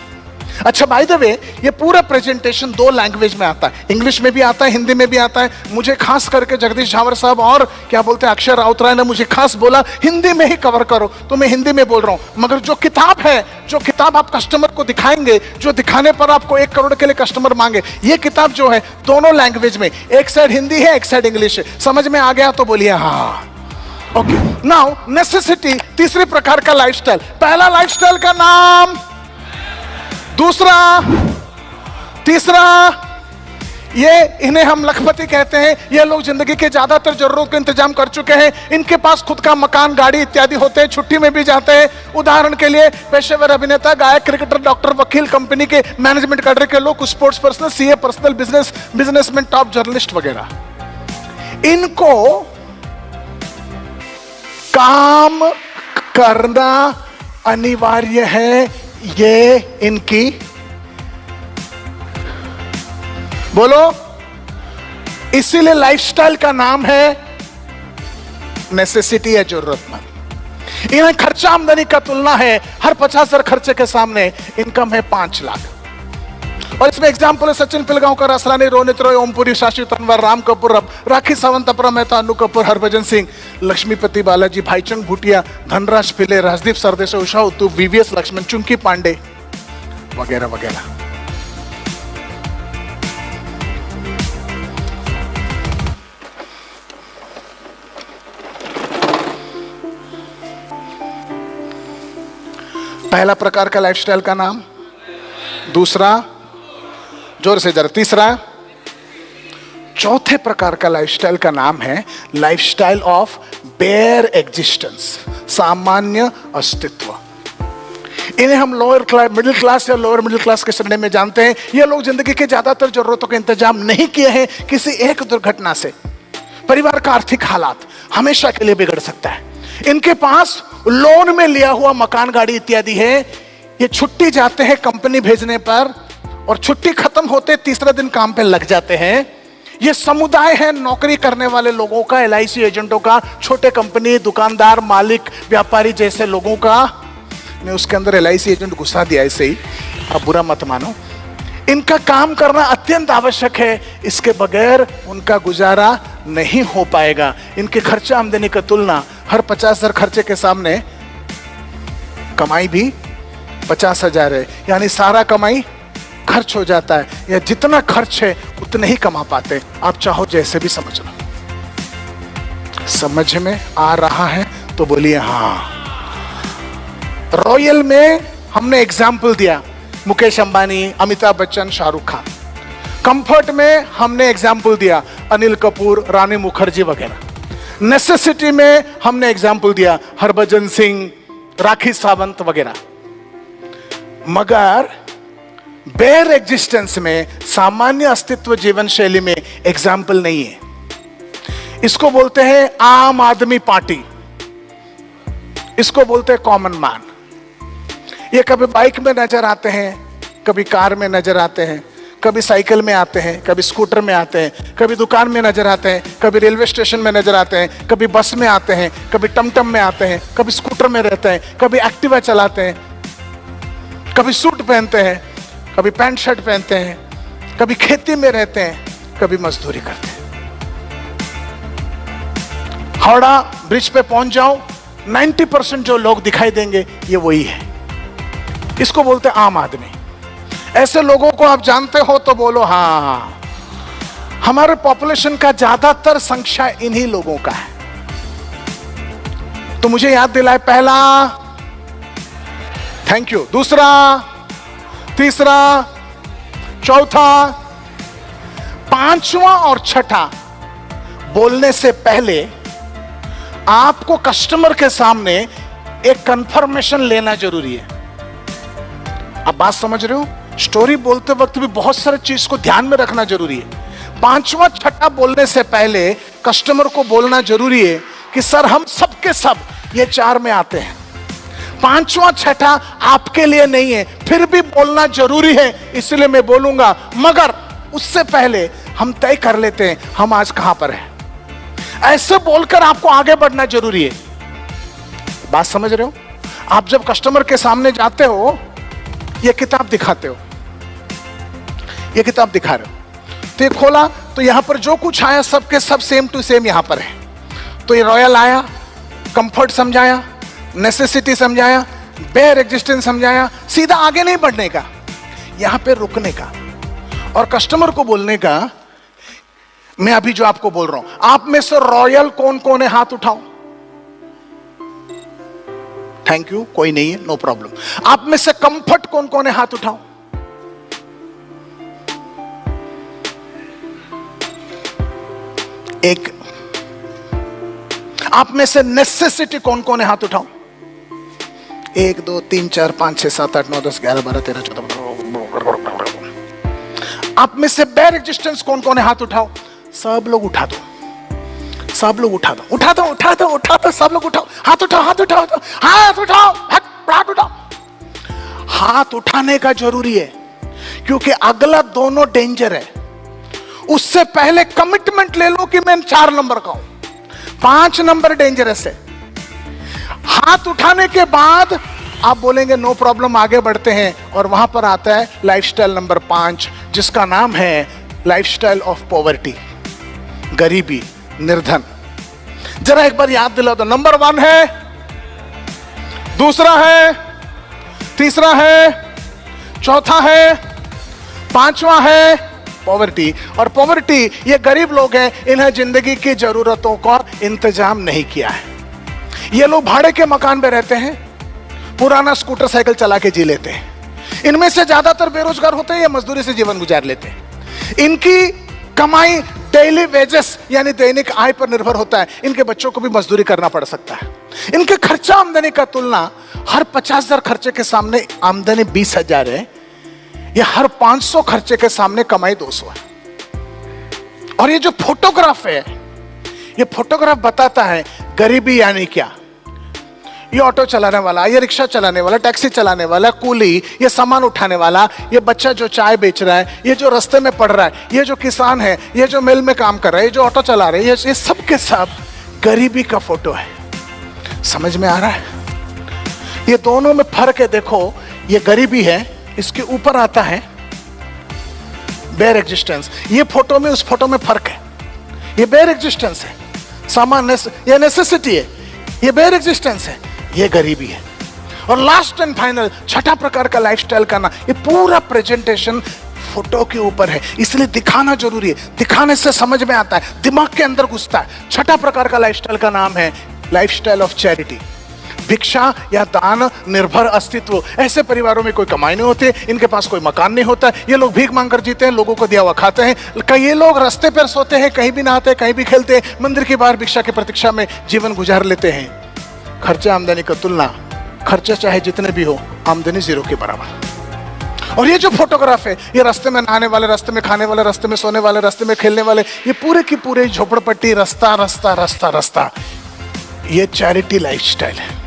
अच्छा, बाय द वे, ये पूरा प्रेजेंटेशन 2 लैंग्वेज में आता है, इंग्लिश में भी आता है, हिंदी में भी आता है। मुझे खास करके जगदीश झावर साहब और क्या बोलते हैं अक्षय राउत राय ने मुझे खास बोला हिंदी में ही कवर करो, तो मैं हिंदी में बोल रहा हूं। मगर जो किताब है, जो किताब आप कस्टमर को दिखाएंगे, जो दिखाने पर आपको 1 करोड़ के लिए कस्टमर मांगे, ये किताब जो है दोनों लैंग्वेज में, एक साइड हिंदी है, एक साइड इंग्लिश है। समझ में आ गया तो बोलिए हाँ। ओके, नाउ नेसेसिटी, तीसरे प्रकार का लाइफस्टाइल। पहला लाइफस्टाइल का नाम, दूसरा, तीसरा, ये इन्हें हम लखपति कहते हैं। ये लोग जिंदगी के ज्यादातर जरूरतों का इंतजाम कर चुके हैं। इनके पास खुद का मकान, गाड़ी इत्यादि होते हैं, छुट्टी में भी जाते हैं। उदाहरण के लिए पेशेवर अभिनेता, गायक, क्रिकेटर, डॉक्टर, वकील, कंपनी के मैनेजमेंट कैडर के लोग, sports personal, CA, personal businessman, top journalist वगैरह। इनको काम करना अनिवार्य है। ये इनकी, बोलो, इसीलिए लाइफस्टाइल का नाम है नेसेसिटी या जरूरतमंद। इन्हें खर्चा आमदनी का तुलना है। हर 50,000 खर्चे के सामने इनकम है 5 लाख। और इसमें एग्जाम्पल है सचिन पिलगांवकर, असरानी, रोनित रॉय, ओमपुरी, शाशी तनवर, राम कपूर, राखी सावंत, अपरा मेहता, अनु कपूर, हरभजन सिंह, लक्ष्मीपति बालाजी, भाईचंग भूटिया, धनराज पिले, राजदीप सरदेसाई, उषा उत्तुप, वीवीएस लक्ष्मण, चुंकी पांडे वगैरह वगैरह। पहला प्रकार का लाइफस्टाइल का नाम, दूसरा, जोर से जरा, तीसरा, चौथे प्रकार का लाइफस्टाइल का नाम है लाइफस्टाइल ऑफ बेयर एग्जिस्टेंस, सामान्य अस्तित्व। इन्हें हम लोअर क्लास, मिडिल क्लास या लोअर मिडिल क्लास के श्रेणी में जानते हैं। ये लोग जिंदगी के ज्यादातर जरूरतों का इंतजाम नहीं किए हैं। किसी एक दुर्घटना से परिवार का आर्थिक हालात हमेशा के लिए बिगड़ सकता है। इनके पास लोन में लिया हुआ मकान, गाड़ी इत्यादि है। ये छुट्टी जाते हैं कंपनी भेजने पर, और छुट्टी खत्म होते तीसरे दिन काम पे लग जाते हैं। ये समुदाय है नौकरी करने वाले लोगों का, एलआईसी एजेंटों का, छोटे कंपनी, दुकानदार, मालिक, व्यापारी जैसे लोगों का। मैं उसके अंदर एलआईसी एजेंट घुसा दिया ऐसे ही, आप बुरा मत मानो। इनका काम करना अत्यंत आवश्यक है, इसके बगैर उनका गुजारा नहीं हो पाएगा। इनके खर्चा आमदनी की तुलना हर 50,000 खर्चे के सामने कमाई भी 50,000 है, यानी सारा कमाई खर्च हो जाता है, या जितना खर्च है उतने ही कमा पाते। आप चाहो जैसे भी समझ लो। समझ में आ रहा है तो बोलिए हाँ। रॉयल में हमने एग्जाम्पल दिया, मुकेश अंबानी, अमिताभ बच्चन, शाहरुख खान। कंफर्ट में हमने एग्जाम्पल दिया, अनिल कपूर, रानी मुखर्जी वगैरह। नेसेसिटी में हमने एग्जाम्पल दिया, हरभजन सिंह, राखी सावंत वगैरह। मगर बेयर एग्जिस्टेंस में, सामान्य अस्तित्व जीवन शैली में एग्जाम्पल नहीं है। इसको बोलते हैं आम आदमी पार्टी, इसको बोलते हैं कॉमन मैन। ये कभी बाइक में नजर आते हैं, कभी कार में नजर आते हैं, कभी साइकिल में आते हैं, कभी स्कूटर में आते हैं, कभी दुकान में नजर आते हैं, कभी रेलवे स्टेशन में नजर आते हैं, कभी बस में आते हैं, कभी टमटम में आते हैं, कभी स्कूटर में रहते हैं, कभी एक्टिवा चलाते हैं, कभी सूट पहनते हैं, कभी पैंट शर्ट पहनते हैं, कभी खेती में रहते हैं, कभी मजदूरी करते हैं। हावड़ा ब्रिज पे पहुंच जाओ, 90% जो लोग दिखाई देंगे ये वही है। इसको बोलते हैं आम आदमी। ऐसे लोगों को आप जानते हो तो बोलो हाँ। हमारे पॉपुलेशन का ज्यादातर संख्या इन्हीं लोगों का है। तो मुझे याद दिलाए, पहला, थैंक यू, दूसरा, तीसरा, चौथा, पांचवा और छठा। बोलने से पहले आपको कस्टमर के सामने एक कंफर्मेशन लेना जरूरी है। आप बात समझ रहे हो? स्टोरी बोलते वक्त भी बहुत सारे चीज को ध्यान में रखना जरूरी है। पांचवा छठा बोलने से पहले कस्टमर को बोलना जरूरी है कि सर हम सब के सब ये 4 में आते हैं। पांचवा छठा आपके लिए नहीं है, फिर भी बोलना जरूरी है, इसलिए मैं बोलूंगा। मगर उससे पहले हम तय कर लेते हैं हम आज कहां पर हैं। ऐसे बोलकर आपको आगे बढ़ना जरूरी है। बात समझ रहे हो? आप जब कस्टमर के सामने जाते हो, ये किताब दिखाते हो, ये किताब दिखा रहे हो, तो ये खोला तो यहां पर जो कुछ आया सबके सब सेम टू सेम यहां पर है। तो ये रॉयल आया, कंफर्ट समझाया, नेसेसिटी समझाया, बेयर एग्जिस्टेंस समझाया, सीधा आगे नहीं बढ़ने का, यहां पे रुकने का और कस्टमर को बोलने का। मैं अभी जो आपको बोल रहा हूं, आप में से रॉयल कौन कौन है? हाथ उठाओ। थैंक यू, कोई नहीं है, नो प्रॉब्लम। आप में से कंफर्ट कौन कौन है? हाथ उठाओ। एक आप में से नेसेसिटी कौन कौन है? हाथ उठाओ। 1 2 3 4 5 6 7 8 9 10 11 12 13 14। आप में से बेयर एग्जिस्टेंस कौन कौन है? हाथ उठाओ। सब लोग उठा दो, सब लोग उठा दो, उठा दो, उठा दो, उठा दो, सब लोग उठाओ, हाथ उठाओ, हाथ उठाओ, हाथ उठाओ, हाथ उठाओ। हाथ उठाने का जरूरी है क्योंकि अगला दोनों डेंजर है। उससे पहले कमिटमेंट ले लो कि मैं 4 नंबर का हूं, 5 नंबर डेंजरस है। हाथ उठाने के बाद आप बोलेंगे नो प्रॉब्लम, आगे बढ़ते हैं, और वहां पर आता है लाइफस्टाइल नंबर 5, जिसका नाम है लाइफस्टाइल ऑफ पॉवर्टी, गरीबी, निर्धन। जरा एक बार याद दिला दो। नंबर 1 है, दूसरा है, तीसरा है, चौथा है, 5वां है पॉवर्टी। और पॉवर्टी, ये गरीब लोग हैं, इन्हें जिंदगी की जरूरतों का इंतजाम नहीं किया है। ये लोग भाड़े के मकान में रहते हैं, पुराना स्कूटर साइकिल चला के जी लेते हैं। इनमें से ज्यादातर बेरोजगार होते हैं या मजदूरी से जीवन गुजार लेते हैं। इनकी कमाई डेली वेजेस यानी दैनिक आय पर निर्भर होता है। इनके बच्चों को भी मजदूरी करना पड़ सकता है। इनके खर्चा आमदनी का तुलना हर 50,000 खर्चे के सामने आमदनी 20,000 है, या हर 500 खर्चे के सामने कमाई 200 है। और ये जो फोटोग्राफ है, ये फोटोग्राफ बताता है गरीबी यानी क्या। ये ऑटो चलाने वाला, ये रिक्शा चलाने वाला, टैक्सी चलाने वाला, कूली, ये सामान उठाने वाला, ये बच्चा जो चाय बेच रहा है, ये जो रास्ते में पढ़ रहा है, ये जो किसान है, ये जो मिल में काम कर रहा है, ये जो ऑटो चला रहे हैं, ये सब के सब गरीबी का फोटो है। समझ में आ रहा है? ये दोनों में फर्क है। देखो, ये गरीबी है, इसके ऊपर आता है बेयर एग्जिस्टेंस। ये फोटो में उस फोटो में फर्क है। ये बेयर एग्जिस्टेंस है, सामान्य, ये नेसेसिटी है, ये बेयर एग्जिस्टेंस है, ये गरीबी है। और लास्ट एंड फाइनल छठा प्रकार का लाइफस्टाइल का ना, ये पूरा प्रेजेंटेशन फोटो के ऊपर है, इसलिए दिखाना जरूरी है। दिखाने से समझ में आता है, दिमाग के अंदर घुसता है। छठा प्रकार का लाइफस्टाइल का नाम है लाइफस्टाइल ऑफ चैरिटी, भिक्षा या दान निर्भर अस्तित्व। ऐसे परिवारों में कोई कमाई नहीं होती, इनके पास कोई मकान नहीं होता, ये लोग भीख मांगकर जीते हैं, लोगों को दिया हुआ खाते हैं। कई लोग रास्ते पर सोते हैं, कहीं भी नहाते, कहीं भी खेलते, मंदिर के बाहर भिक्षा की प्रतीक्षा में जीवन गुजार लेते हैं। खर्चा आमदनी का तुलना, खर्चा चाहे जितने भी हो, आमदनी 0 के बराबर। और ये जो फोटोग्राफ है, ये रास्ते में नहाने वाले, रास्ते में खाने वाले, रास्ते में सोने वाले, रास्ते में खेलने वाले, ये पूरे की पूरे झोपड़पट्टी, रास्ता रास्ता रास्ता रास्ता, ये चैरिटी लाइफस्टाइल है।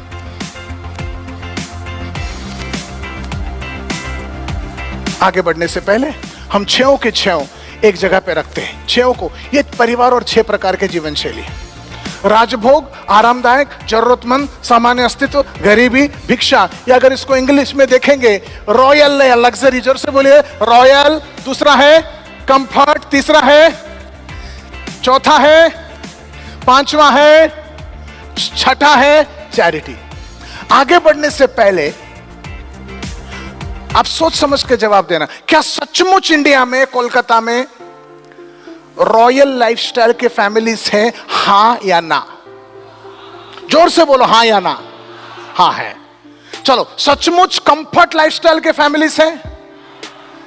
आगे बढ़ने से पहले हम 6 के 6 एक जगह पे रखते हैं। 6 को, ये परिवार और 6 प्रकार के जीवन शैली है। राजभोग, आरामदायक, जरूरतमंद, सामान्य अस्तित्व, गरीबी, भिक्षा, या अगर इसको इंग्लिश में देखेंगे रॉयल या लग्जरी। जोर से बोलिए, रॉयल। दूसरा है कंफर्ट, तीसरा है, चौथा है, 5वां है, छठा है चैरिटी। आगे बढ़ने से पहले आप सोच समझ के जवाब देना, क्या सचमुच इंडिया में, कोलकाता में रॉयल लाइफस्टाइल के फैमिलीज हैं? हां या ना? जोर से बोलो, हां या ना? हां है। चलो, सचमुच कंफर्ट लाइफस्टाइल के फैमिलीज हैं?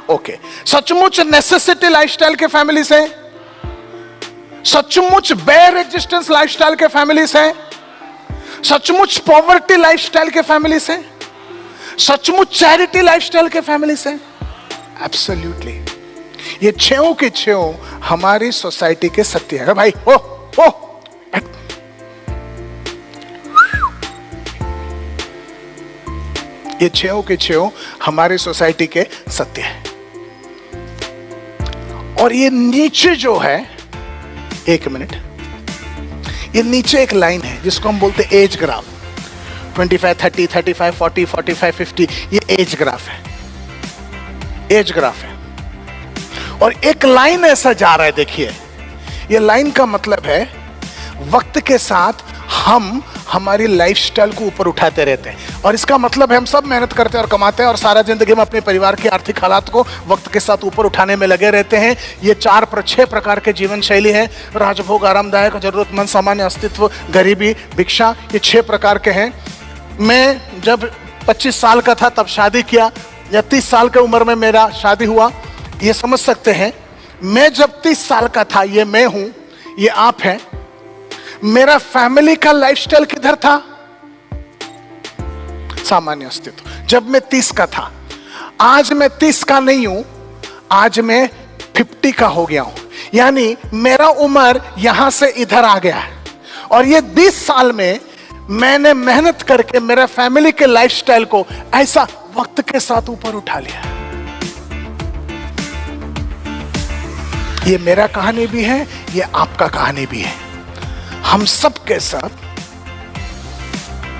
ओके। सचमुच नेसेसिटी लाइफस्टाइल के फैमिलीज हैं? सचमुच बेयर एग्जिस्टेंस लाइफस्टाइल के फैमिलीज हैं? सचमुच पॉवर्टी लाइफस्टाइल के फैमिलीज हैं? सचमुच चैरिटी लाइफस्टाइल के फैमिलीज हैं? एब्सोल्युटली। ये 6 के 6 हमारी सोसाइटी के सत्य है भाई। ओ ओ ये 6 के 6 हमारी सोसाइटी के सत्य है। और ये नीचे जो है, 1 मिनट, ये नीचे एक लाइन है जिसको हम बोलते हैं एज ग्राफ। 25, 30, 35, 40, 45, 50, ये एज ग्राफ है। एज ग्राफ है। और एक लाइन ऐसा जा रहा है, देखिए, ये लाइन का मतलब है वक्त के साथ हम हमारी लाइफस्टाइल को ऊपर उठाते रहते हैं। और इसका मतलब है हम सब मेहनत करते हैं और कमाते हैं और सारा जिंदगी में अपने परिवार के आर्थिक हालात को वक्त के साथ ऊपर उठाने में लगे रहते हैं। ये 6 प्रकार के जीवन शैली है। राजभोग, आरामदायक, जरूरतमंद, सामान्य अस्तित्व, गरीबी, भिक्षा, ये 6 प्रकार के हैं। मैं जब 25 साल का था तब शादी किया, या 30 साल की उम्र में मेरा शादी हुआ। ये समझ सकते हैं, मैं जब 30 साल का था, ये मैं हूं, ये आप हैं। मेरा फैमिली का लाइफस्टाइल किधर था? सामान्य अस्तित्व। जब मैं 30 का था, आज मैं 30 का नहीं हूं, आज मैं 50 का हो गया हूं। यानी मेरा उम्र यहां से इधर आ गया है, और ये 20 साल में मैंने मेहनत करके मेरा फैमिली के लाइफस्टाइल को ऐसा वक्त के साथ ऊपर उठा लिया। ये मेरा कहानी भी है, ये आपका कहानी भी है। हम सब के सब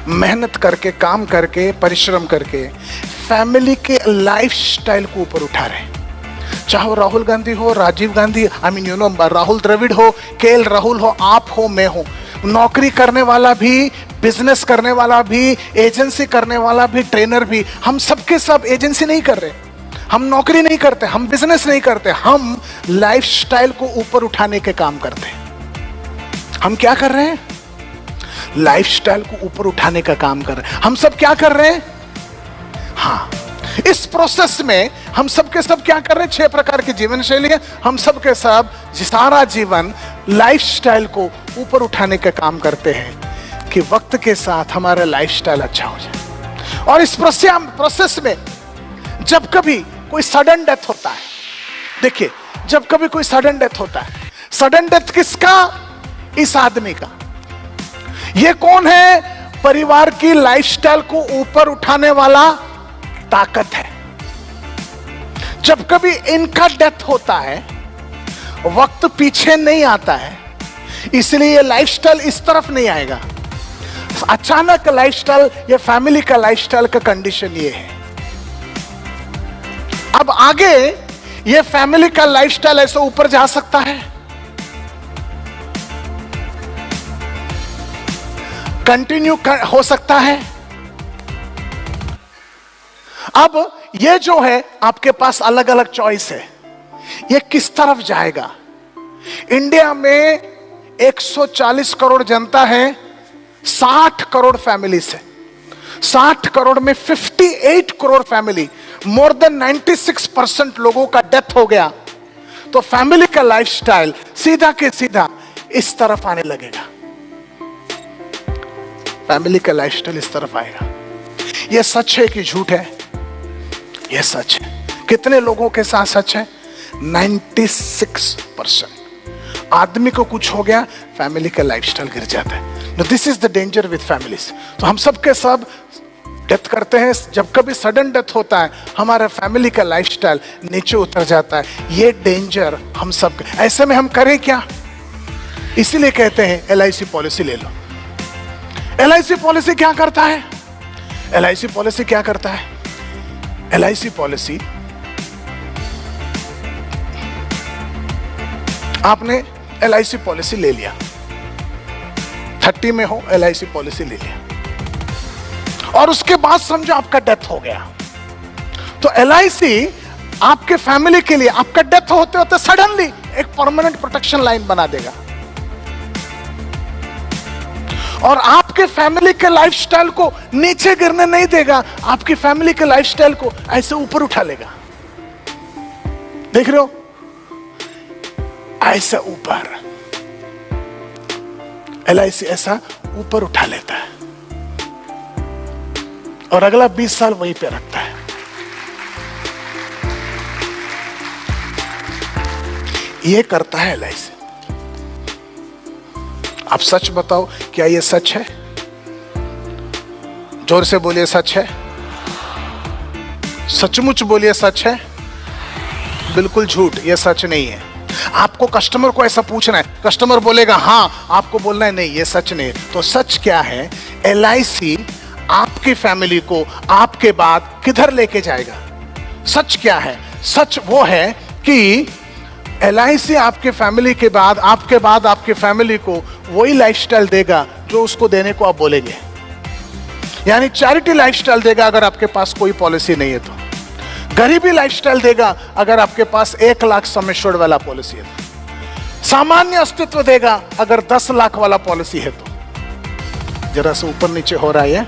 मेहनत करके, काम करके, परिश्रम करके फैमिली के लाइफस्टाइल को ऊपर उठा रहे हैं। चाहे राहुल गांधी हो, राजीव गांधी, राहुल द्रविड़ हो, केएल राहुल हो, आप हो, मैं हो, नौकरी करने वाला भी, बिजनेस करने वाला भी, एजेंसी करने वाला भी, ट्रेनर भी, हम सबके सब एजेंसी नहीं कर रहे, हम नौकरी नहीं करते, हम बिजनेस नहीं करते, हम लाइफस्टाइल को ऊपर उठाने के काम करते हैं। हम क्या कर रहे हैं? लाइफस्टाइल को ऊपर उठाने का काम कर रहे हैं। हम सब क्या कर रहे हैं? हाँ, इस प्रोसेस में हम सब के सब क्या कर रहे हैं? 6 प्रकार की जीवन शैली है। हम सब के सब सारा जीवन लाइफस्टाइल को ऊपर उठाने का काम करते हैं कि वक्त के साथ हमारा लाइफस्टाइल अच्छा हो जाए। और इस प्रोसेस में जब कभी कोई सडन डेथ होता है, देखिए, जब कभी कोई सडन डेथ होता है, सडन डेथ किसका? इस आदमी का। ये कौन है? परिवार की लाइफस्टाइल को ऊपर उठाने वाला ताकत है। जब कभी इनका डेथ होता है, वक्त पीछे नहीं आता है, इसलिए ये लाइफस्टाइल इस तरफ नहीं आएगा। अचानक लाइफस्टाइल, ये फैमिली का लाइफस्टाइल का कंडीशन ये है। अब आगे ये फैमिली का लाइफस्टाइल ऐसे ऊपर जा सकता है, कंटिन्यू हो सकता है। अब ये जो है आपके पास अलग अलग चॉइस है, ये किस तरफ जाएगा। इंडिया में 140 करोड़ जनता है, 60 करोड़ फैमिली से। 60 करोड़ में 58 करोड़ फैमिली, मोर देन 96% लोगों का डेथ हो गया, तो फैमिली का लाइफस्टाइल सीधा के सीधा इस तरफ आने लगेगा। फैमिली का लाइफस्टाइल इस तरफ आएगा। यह सच है कि झूठ है? यह सच है। कितने लोगों के साथ सच है? 96%। आदमी को कुछ हो गया, फैमिली का लाइफस्टाइल गिर जाता है। This is the danger with families. तो हम सब के सब डेथ करते हैं। जब कभी सडन डेथ होता है, हमारा फैमिली का लाइफस्टाइल नीचे उतर जाता है। ये डेंजर हम सब। ऐसे में हम करें क्या? इसीलिए कहते हैं LIC पॉलिसी ले लो। LIC पॉलिसी क्या करता है? LIC पॉलिसी क्या करता है? LIC पॉलिसी, आपने LIC पॉलिसी ले लिया, 30 में हो, LIC पॉलिसी ले लिया, और उसके बाद समझो आपका डेथ हो गया, तो LIC आपके फैमिली के लिए आपका डेथ होते होते सडनली एक परमानेंट प्रोटेक्शन लाइन बना देगा, और आपके फैमिली के लाइफस्टाइल को नीचे गिरने नहीं देगा, आपकी फैमिली के लाइफस्टाइल को ऐसे ऊपर उठा लेगा। देख रहे हो? ऐसा ऊपर LIC ऐसा ऊपर उठा लेता है, और अगला 20 साल वहीं पे रखता है। ये करता है LIC। आप सच बताओ, क्या ये सच है? जोर से बोलिए, सच है? सचमुच बोलिए, सच है? बिल्कुल झूठ, ये सच नहीं है। आपको कस्टमर को ऐसा पूछना है, कस्टमर बोलेगा हाँ, आपको बोलना है नहीं, ये सच नहीं है। तो सच क्या है? LIC आपकी फैमिली को आपके बाद किधर लेके जाएगा? सच क्या है? सच वो है कि LIC आपके फैमिली के बाद, आपके बाद आपके फैमिली को वही लाइफस्टाइल देगा जो उसको देने को आप बोलेंगे। यानी चैरिटी लाइफस्टाइल देगा अगर आपके पास कोई पॉलिसी नहीं है तो, गरीबी लाइफस्टाइल देगा अगर आपके पास 1 लाख सम एश्योर्ड वाला पॉलिसी है तो, सामान्य अस्तित्व देगा अगर 10 लाख वाला पॉलिसी है तो। जरा से ऊपर नीचे हो रहा है,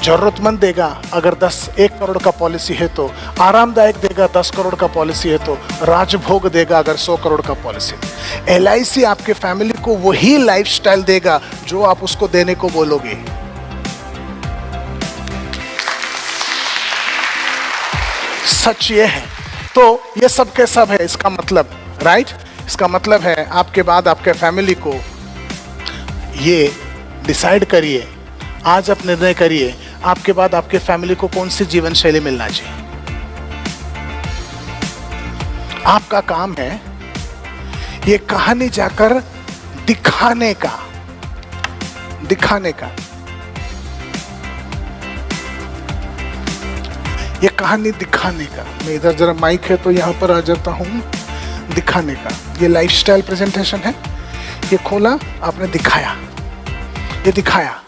जरूरतमंद देगा अगर 1 करोड़ का पॉलिसी है तो, आरामदायक देगा 10 करोड़ का पॉलिसी है तो, राजभोग देगा अगर 100 करोड़ का पॉलिसी है। LIC आपके फैमिली को वही लाइफस्टाइल देगा जो आप उसको देने को बोलोगे। सच ये है। तो ये सब के सब है इसका मतलब, राइट? इसका मतलब है आपके बाद आपके फैमिली को ये डिसाइड करिए, आज आप निर्णय करिए आपके बाद आपके फैमिली को कौन सी जीवन शैली मिलना चाहिए। आपका काम है ये कहानी जाकर दिखाने का। ये कहानी दिखाने का। मैं इधर जरा माइक है तो यहां पर आ जाता हूं। दिखाने का ये लाइफस्टाइल प्रेजेंटेशन है। ये खोला, आपने दिखाया, ये दिखाया।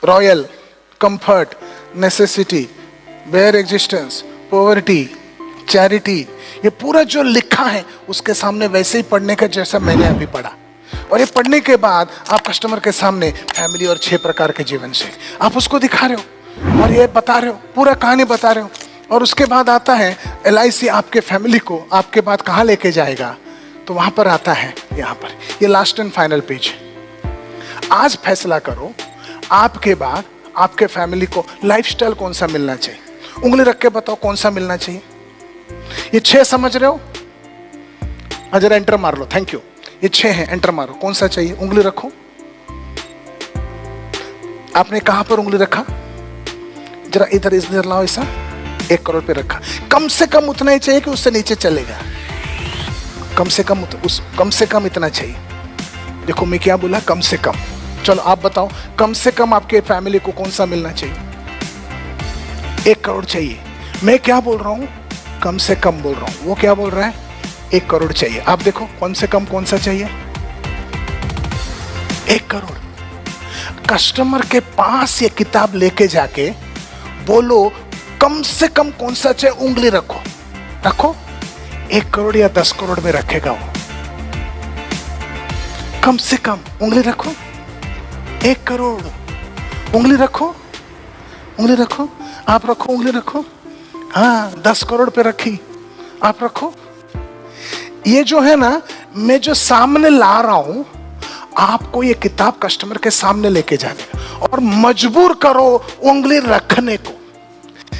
Royal, comfort, necessity, bare existence, poverty, charity, ये पूरा जो लिखा है उसके सामने वैसे ही पढ़ने का जैसा मैंने अभी पढ़ा। और ये पढ़ने के बाद आप कस्टमर के सामने फैमिली और 6 प्रकार के जीवन शैली आप उसको दिखा रहे हो और ये बता रहे हो, पूरा कहानी बता रहे हो। और उसके बाद आता है LIC आपके फैमिली को आपके बाद कहाँ लेके जाएगा, तो वहां पर आता है यहाँ पर, ये लास्ट एंड फाइनल पेज है। आज फैसला करो आपके बाद आपके फैमिली को लाइफस्टाइल कौन सा मिलना चाहिए। उंगली रख के बताओ कौन सा मिलना चाहिए। ये 6 समझ रहे हो? जरा एंटर मार लो। Thank you. ये 6 है, एंटर मारो। कौन सा चाहिए? उंगली रखो। आपने कहां पर उंगली रखा? जरा इधर लाओ। ऐसा 1 करोड़ पे रखा। कम से कम उतना ही चाहिए कि उससे नीचे चलेगा? कम से कम इतना चाहिए। देखो मैं क्या बोला, कम से कम। चलो आप बताओ कम से कम आपके फैमिली को कौन सा मिलना चाहिए? 1 करोड़ चाहिए। मैं क्या बोल रहा हूं? कम से कम बोल रहा हूं। वो क्या बोल रहा है? 1 करोड़ चाहिए। आप देखो कम से कम कौन सा चाहिए? 1 करोड़। कस्टमर के पास ये किताब लेके जाके बोलो कम से कम कौन सा चाहिए, उंगली रखो। 1 करोड़ या 10 करोड़ में रखेगा वो। कम से कम उंगली रखो। 1 करोड़। उंगली रखो। आप रखो, उंगली रखो। हाँ, 10 करोड़ पे रखी, आप रखो। ये जो है ना, मैं जो सामने ला रहा हूं आपको, ये किताब कस्टमर के सामने लेके जाने का और मजबूर करो उंगली रखने को।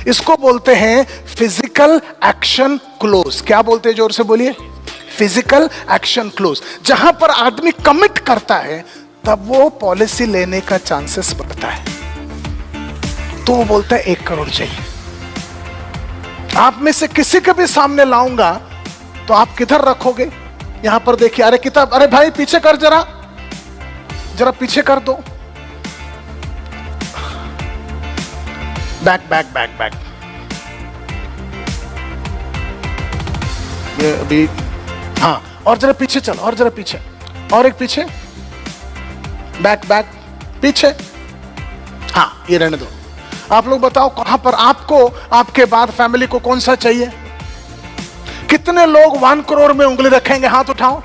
इसको बोलते हैं फिजिकल एक्शन क्लोज। क्या बोलते हैं? जोर से बोलिए। Physical action close. जहां पर आदमी कमिट करता है तब वो पॉलिसी लेने का चांसेस बढ़ता है। तो वो बोलता है 1 करोड़ चाहिए। आप में से किसी के भी सामने लाऊंगा तो आप किधर रखोगे? यहां पर देखिए। अरे किताब, अरे भाई पीछे कर, जरा पीछे कर दो। बैक। ये अभी, हाँ, और जरा पीछे चल, और जरा पीछे, और एक पीछे। बैक पीछे। हाँ, ये रहने दो। आप लोग बताओ कहां पर आपको आपके बाद फैमिली को कौन सा चाहिए? कितने लोग 1 करोड़ में उंगली रखेंगे? हाथ उठाओ,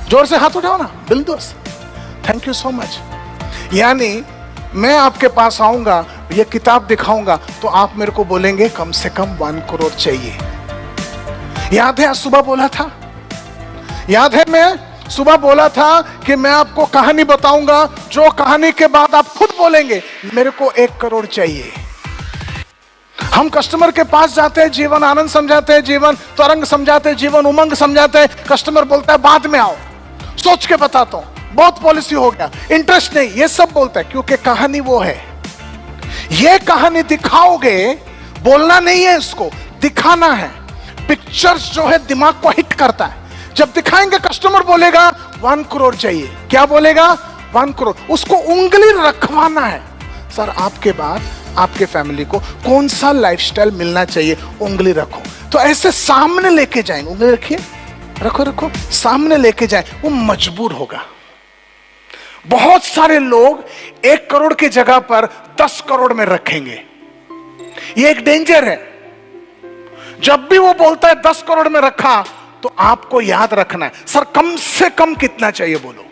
जोर से हाथ उठाओ ना। बिल्कुल, थैंक यू सो मच। यानी मैं आपके पास आऊंगा, ये किताब दिखाऊंगा तो आप मेरे को बोलेंगे कम से कम 1 करोड़ चाहिए। याद है आज सुबह बोला था? याद है मैं सुबह बोला था कि मैं आपको कहानी बताऊंगा, जो कहानी के बाद आप खुद बोलेंगे मेरे को 1 करोड़ चाहिए। हम कस्टमर के पास जाते हैं, जीवन आनंद समझाते हैं, जीवन तरंग समझाते हैं, जीवन उमंग समझाते हैं। कस्टमर बोलता है बाद में आओ, सोच के बताता हूं, बहुत पॉलिसी हो गया, इंटरेस्ट नहीं, ये सब बोलता है। क्योंकि कहानी वो है। ये कहानी दिखाओगे, बोलना नहीं है, इसको दिखाना है। पिक्चर्स जो है दिमाग को हिट करता है। जब दिखाएंगे कस्टमर बोलेगा 1 करोड़ चाहिए। क्या बोलेगा? 1 करोड़। उसको उंगली रखवाना है। सर आपके बाद आपके फैमिली को कौन सा लाइफस्टाइल मिलना चाहिए, उंगली रखो। तो ऐसे सामने लेके जाएंगे। उंगली रखिए, रखो, सामने लेके जाए, वो मजबूर होगा। बहुत सारे लोग 1 करोड़ की जगह पर 10 करोड़ में रखेंगे। ये एक डेंजर है। जब भी वो बोलता है 10 करोड़ में रखा, तो आपको याद रखना है सर कम से कम कितना चाहिए बोलो।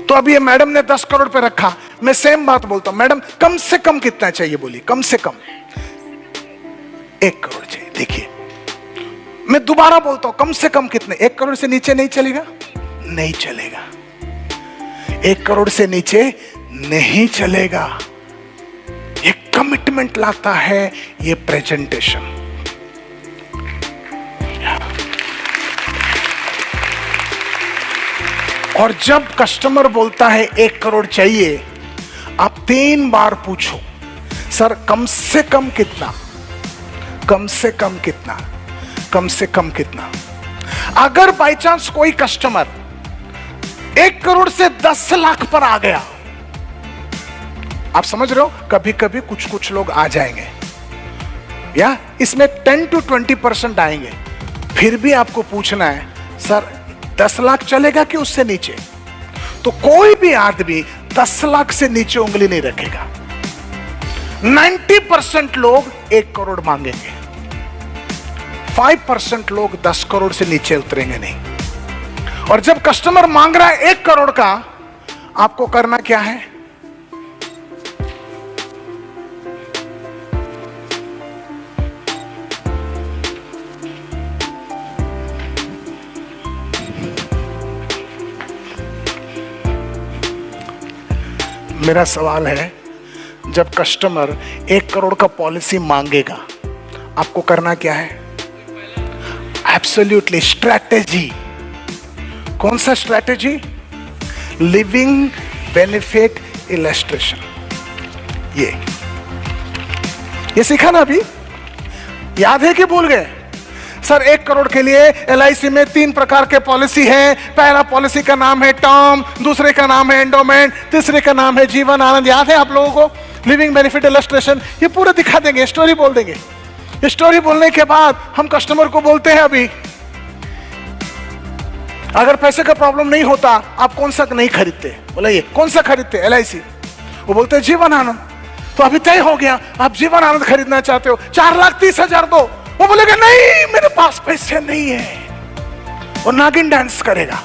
तो अभी ये मैडम ने 10 करोड़ पे रखा, मैं सेम बात बोलता हूं, मैडम कम से कम कितना चाहिए बोलिए, कम से कम 1 करोड़ चाहिए। देखिए मैं दोबारा बोलता हूं, कम से कम कितने, 1 करोड़ से नीचे नहीं चलेगा, नहीं चलेगा, 1 करोड़ से नीचे नहीं चलेगा। ये कमिटमेंट लाता है ये प्रेजेंटेशन। और जब कस्टमर बोलता है 1 करोड़ चाहिए, आप 3 बार पूछो, सर कम से कम कितना, कम से कम कितना, कम से कम कितना। अगर बाई चांस कोई कस्टमर 1 करोड़ से 10 लाख पर आ गया, आप समझ रहे हो, कभी कभी कुछ कुछ लोग आ जाएंगे, या इसमें 10 to 20% आएंगे, फिर भी आपको पूछना है सर 10 लाख चलेगा कि उससे नीचे। तो कोई भी आदमी 10 लाख से नीचे उंगली नहीं रखेगा। 90% लोग 1 करोड़ मांगेंगे, 5% लोग 10 करोड़ से नीचे उतरेंगे नहीं। और जब कस्टमर मांग रहा है 1 करोड़ का, आपको करना क्या है, मेरा सवाल है, जब कस्टमर 1 करोड़ का पॉलिसी मांगेगा, आपको करना क्या है, एब्सोल्युटली स्ट्रैटेजी। कौन सा स्ट्रैटेजी, लिविंग बेनिफिट इलस्ट्रेशन। ये सीखा ना अभी, याद है कि भूल गए। सर 1 करोड़ के लिए LIC में 3 प्रकार के पॉलिसी है। पहला पॉलिसी का नाम है टर्म, दूसरे का नाम है एंडोमेंट, तीसरे का नाम है जीवन आनंद। याद है आप लोगों को, लिविंग बेनिफिट इलस्ट्रेशन। ये पूरा दिखा देंगे, स्टोरी बोल देंगे। स्टोरी बोलने के बाद हम कस्टमर को बोलते हैं, अभी अगर पैसे का प्रॉब्लम नहीं होता आप कौन सा नहीं खरीदते, बोला ये कौन सा खरीदते, LIC। वो बोलते हैं जीवन आनंद। तो अभी तय हो गया, आप जीवन आनंद खरीदना चाहते हो, 4,30,000 दो। वो बोलेगा नहीं मेरे पास पैसे नहीं है, वो नागिन डांस करेगा।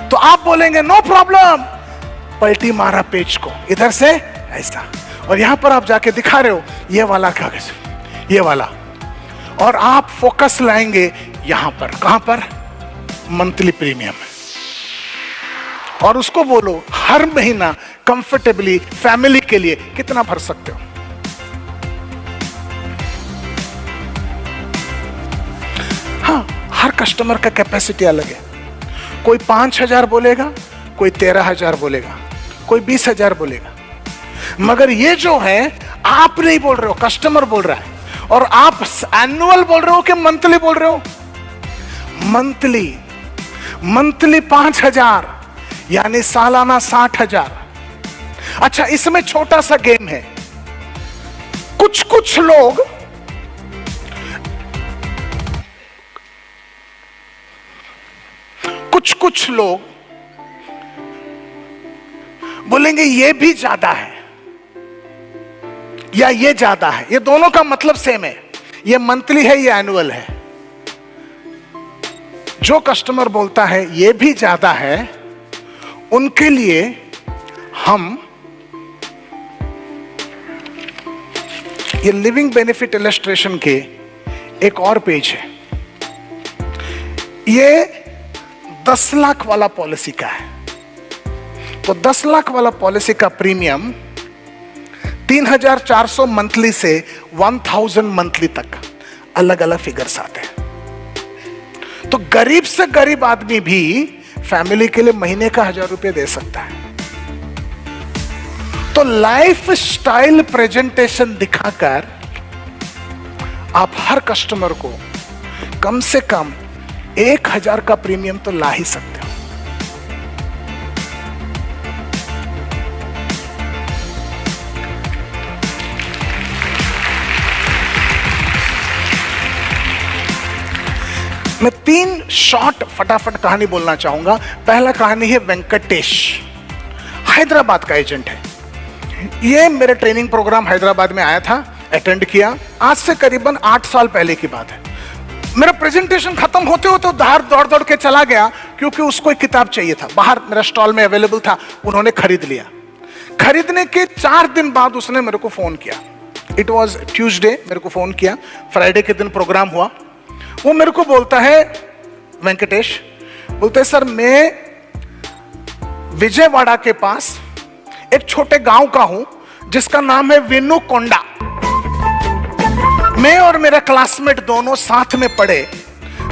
तो आप बोलेंगे नो प्रॉब्लम, पलटी मारा पेज को इधर से ऐसा, और यहां पर आप जाके दिखा रहे हो ये वाला कागज, ये वाला, और आप फोकस लाएंगे यहां पर, कहां पर, मंथली प्रीमियम। और उसको बोलो हर महीना कंफर्टेबली फैमिली के लिए कितना भर सकते हो। हाँ, हर कस्टमर का कैपेसिटी अलग है। कोई 5,000 बोलेगा, कोई 13,000 बोलेगा, कोई 20,000 बोलेगा। मगर ये जो है आप नहीं बोल रहे हो, कस्टमर बोल रहा है। और आप एनुअल बोल रहे हो कि मंथली बोल रहे हो, मंथली। मंथली 5,000 यानी सालाना 60,000। अच्छा, इसमें छोटा सा गेम है। कुछ लोग बोलेंगे ये भी ज्यादा है या ये ज्यादा है। ये दोनों का मतलब सेम है, ये मंथली है, ये एनुअल है। जो कस्टमर बोलता है ये भी ज्यादा है, उनके लिए हम ये लिविंग बेनिफिट इलस्ट्रेशन के एक और पेज है। ये 10 लाख वाला पॉलिसी का है। तो 10 लाख वाला पॉलिसी का प्रीमियम 3,400 मंथली से 1,000 मंथली तक अलग अलग फिगर्स आते हैं। तो गरीब से गरीब आदमी भी फैमिली के लिए महीने का 1,000 रुपये दे सकता है। तो लाइफ स्टाइल प्रेजेंटेशन दिखाकर आप हर कस्टमर को कम से कम 1,000 का प्रीमियम तो ला ही सकते हो। मैं 3 शॉर्ट फटाफट कहानी बोलना चाहूंगा। पहला कहानी है वेंकटेश, हैदराबाद का एजेंट है। ये मेरे ट्रेनिंग प्रोग्राम हैदराबाद में आया था, अटेंड किया। आज से करीबन 8 साल पहले की बात है। मेरा प्रेजेंटेशन खत्म होते होते बाहर दौड़ के चला गया, क्योंकि उसको एक किताब चाहिए था। बाहर मेरा स्टॉल में अवेलेबल था, उन्होंने खरीद लिया। खरीदने के 4 दिन बाद उसने मेरे को फोन किया। इट वॉज ट्यूसडे, मेरे को फोन किया, फ्राइडे के दिन प्रोग्राम हुआ। वो मेरे को बोलता है, वेंकटेश बोलते हैं सर मैं विजयवाड़ा के पास एक छोटे गांव का हूं जिसका नाम है विनुकोंडा। मैं और मेरा क्लासमेट दोनों साथ में पढ़े।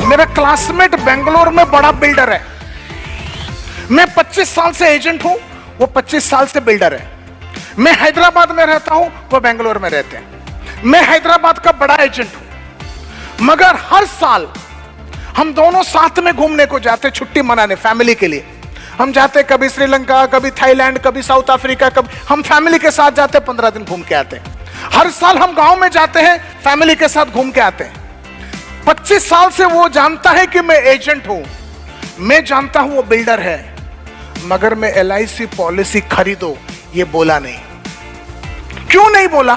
मेरा क्लासमेट बेंगलोर में बड़ा बिल्डर है। मैं 25 साल से एजेंट हूं, वो 25 साल से बिल्डर है। मैं हैदराबाद में रहता हूं, वो बेंगलोर में रहते हैं। मैं हैदराबाद का बड़ा एजेंट हूं, मगर हर साल हम दोनों साथ में घूमने को जाते, छुट्टी मनाने फैमिली के लिए। हम जाते कभी श्रीलंका, कभी थाईलैंड, कभी साउथ अफ्रीका, कभी हम फैमिली के साथ जाते, 15 दिन घूम के आते। हर साल हम गांव में जाते हैं, फैमिली के साथ घूम के आते हैं। 25 साल से वो जानता है कि मैं एजेंट हूं, मैं जानता हूं वो बिल्डर है, मगर मैं LIC पॉलिसी खरीदो ये बोला नहीं। क्यों नहीं बोला?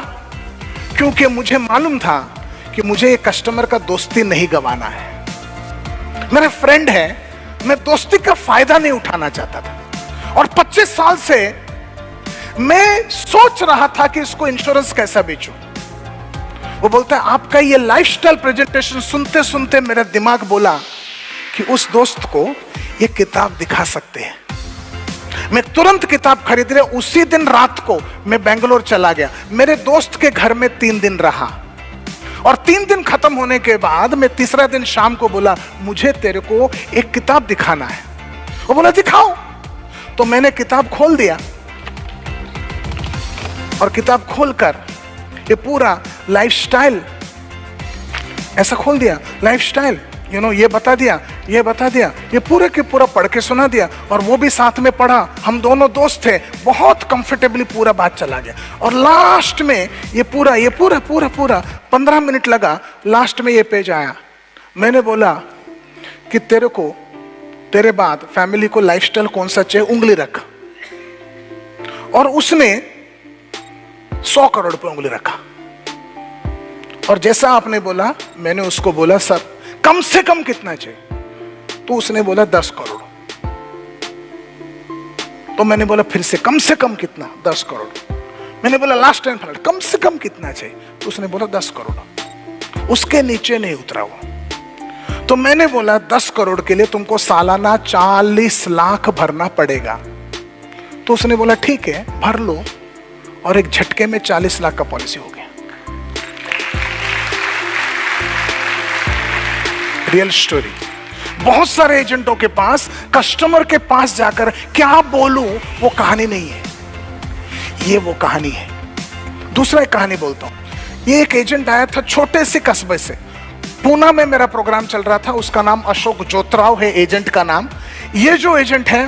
क्योंकि मुझे मालूम था कि मुझे ये कस्टमर का दोस्ती नहीं गंवाना है। मेरा फ्रेंड है, मैं दोस्ती का फायदा नहीं उठाना चाहता था। और 25 साल से मैं सोच रहा था कि इसको इंश्योरेंस कैसा बेचूं। वो बोलता है आपका ये लाइफस्टाइल प्रेजेंटेशन सुनते सुनते मेरा दिमाग बोला कि उस दोस्त को ये किताब दिखा सकते हैं। मैं तुरंत किताब खरीद लिया। उसी दिन रात को मैं बेंगलोर चला गया। मेरे दोस्त के घर में 3 दिन रहा और 3 दिन खत्म होने के बाद मैं तीसरा दिन शाम को बोला मुझे तेरे को एक किताब दिखाना है। वो बोला दिखाओ। तो मैंने किताब खोल दिया और किताब खोलकर ये पूरा लाइफस्टाइल ऐसा खोल दिया, लाइफस्टाइल ये बता दिया, ये बता दिया, ये पूरे के पूरा पढ़ के सुना दिया। और वो भी साथ में पढ़ा, हम दोनों दोस्त थे, बहुत कंफर्टेबली पूरा बात चला गया। और लास्ट में ये पूरा 15 मिनट लगा, लास्ट में ये पेज आया। मैंने बोला कि तेरे बाद फैमिली को लाइफस्टाइल कौन सा चाहिए, उंगली रख। और उसने 100 करोड़ पे उंगली रखा। और जैसा आपने बोला, मैंने उसको बोला सर कम से कम कितना चाहिए? तो उसने बोला 10 करोड़। तो मैंने बोला फिर से कम कितना? 10 करोड़। मैंने बोला लास्ट टाइम कम से कम कितना चाहिए? तो उसने बोला 10 करोड़। उसके नीचे नहीं उतरा वो। तो मैंने बोला 10 करोड़ के लिए तुमको सालाना 40 लाख भरना पड़ेगा। तो उसने बोला ठीक है भर लो। और एक झटके में 40 लाख का पॉलिसी हो गया। Real story. बहुत सारे एजेंटों के पास कस्टमर के पास जाकर क्या बोलूं वो कहानी नहीं है, ये वो कहानी है। दूसरा एक कहानी बोलता हूं। ये एक एजेंट आया था छोटे से कस्बे से, पूना में मेरा प्रोग्राम चल रहा था। उसका नाम अशोक जोतराव है, एजेंट का नाम। ये जो एजेंट है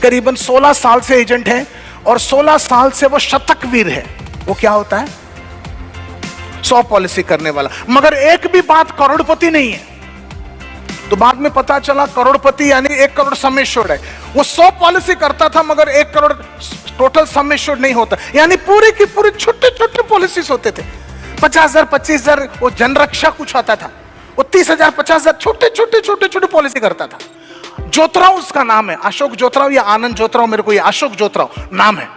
करीबन 16 साल से एजेंट है और 16 साल से वो शतकवीर है। वो क्या होता है? 100 पॉलिसी करने वाला, मगर एक भी बात करोड़पति नहीं है। तो बाद में पता चला करोड़पति यानी 1 करोड़ सम एश्योर्ड है। वो 100 पॉलिसी करता था मगर 1 करोड़ टोटल सम एश्योर्ड नहीं होता, यानी पूरी की पूरी छोटे छोटे पॉलिसीज होते थे। 50,000 25,000 वो जन रक्षा कुछ आता था, वो 30,000 50,000 छोटे पॉलिसी करता था। जोतराव उसका नाम है, अशोक जोतराव या आनंद जोतराव, मेरे को ये अशोक जोतराव नाम है।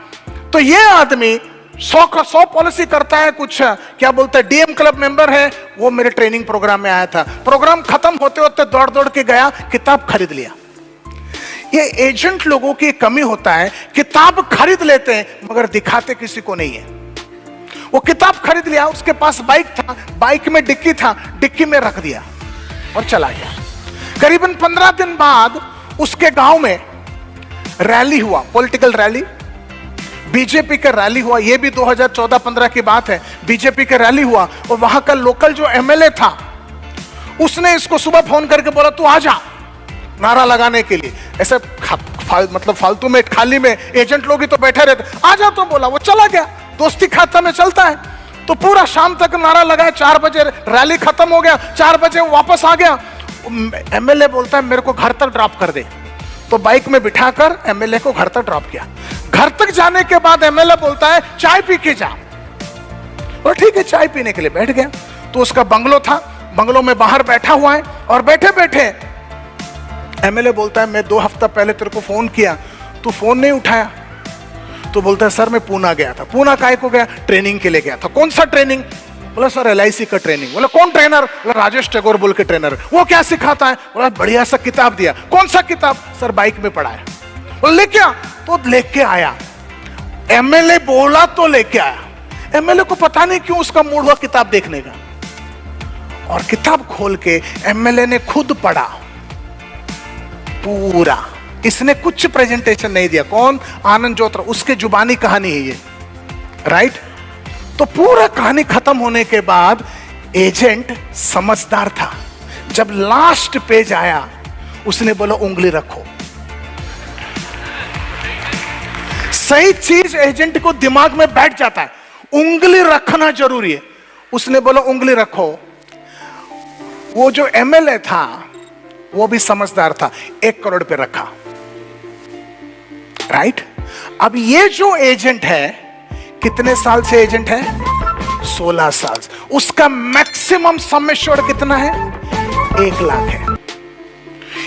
तो ये आदमी 100 पॉलिसी करता है। कुछ क्या बोलते हैं DM क्लब मेंबर है। वो मेरे ट्रेनिंग प्रोग्राम में आया था। प्रोग्राम खत्म होते होते दौड़ के गया, किताब खरीद लिया। ये एजेंट लोगों की कमी होता है, किताब खरीद लेते हैं मगर दिखाते किसी को नहीं है। वो किताब खरीद लिया, उसके पास बाइक था, बाइक में डिक्की था, डिक्की में रख दिया और चला गया। करीबन 15 दिन बाद उसके गांव में रैली हुआ, पॉलिटिकल रैली, बीजेपी का रैली हुआ। यह भी 2014-15 की बात है। बीजेपी का रैली हुआ और वहां का लोकल जो MLA था उसने इसको सुबह फोन करके बोला तू आ जा नारा लगाने के लिए। ऐसे मतलब फालतू में खाली में एजेंट लोग ही तो बैठे रहते, आ जा। तो बोला, वो चला गया। दोस्ती खाता में चलता है। तो पूरा शाम तक नारा लगाया। 4 बजे रैली खत्म हो गया, 4 बजे वापस आ गया। MLA बोलता है मेरे को घर तक ड्रॉप कर दे। तो बाइक में बिठाकर MLA को घर तक ड्रॉप किया। घर तक जाने के बाद MLA बोलता है चाय पी के जा। और ठीक है, चाय पीने के लिए बैठ गया। तो उसका बंगलो था, बंगलो में बाहर बैठा हुआ है और बैठे बैठे MLA बोलता है मैं 2 हफ्ता पहले तेरे को फोन किया, तू फोन नहीं उठाया। तो बोलता है सर मैं पूना गया था। पूना काहे को गया? ट्रेनिंग के लिए गया था। कौन सा ट्रेनिंग? बोला सर LIC का ट्रेनिंग। बोला कौन ट्रेनर? बोला राजेश टैगोर बोल के ट्रेनर। वो क्या सिखाता है? बोला बढ़िया सा किताब दिया। कौन सा किताब? सर बाइक में पढ़ा है। बोला लेके आ। तो लेके आया। MLA बोला तो लेके आया। MLA को पता नहीं क्यों उसका मूड हुआ किताब देखने का, और किताब खोल के MLA ने खुद पढ़ा पूरा। इसने कुछ प्रेजेंटेशन नहीं दिया। कौन? आनंद जोत्रा। उसके जुबानी कहानी है ये, राइट? तो पूरा कहानी खत्म होने के बाद एजेंट समझदार था। जब लास्ट पेज आया उसने बोला उंगली रखो। सही चीज एजेंट को दिमाग में बैठ जाता है, उंगली रखना जरूरी है। उसने बोला उंगली रखो। वो जो MLA था वो भी समझदार था, 1 करोड़ पे रखा, राइट? अब ये जो एजेंट है कितने साल से एजेंट है? 16 साल से। उसका मैक्सिमम सम एश्योर्ड कितना है? 1 लाख है।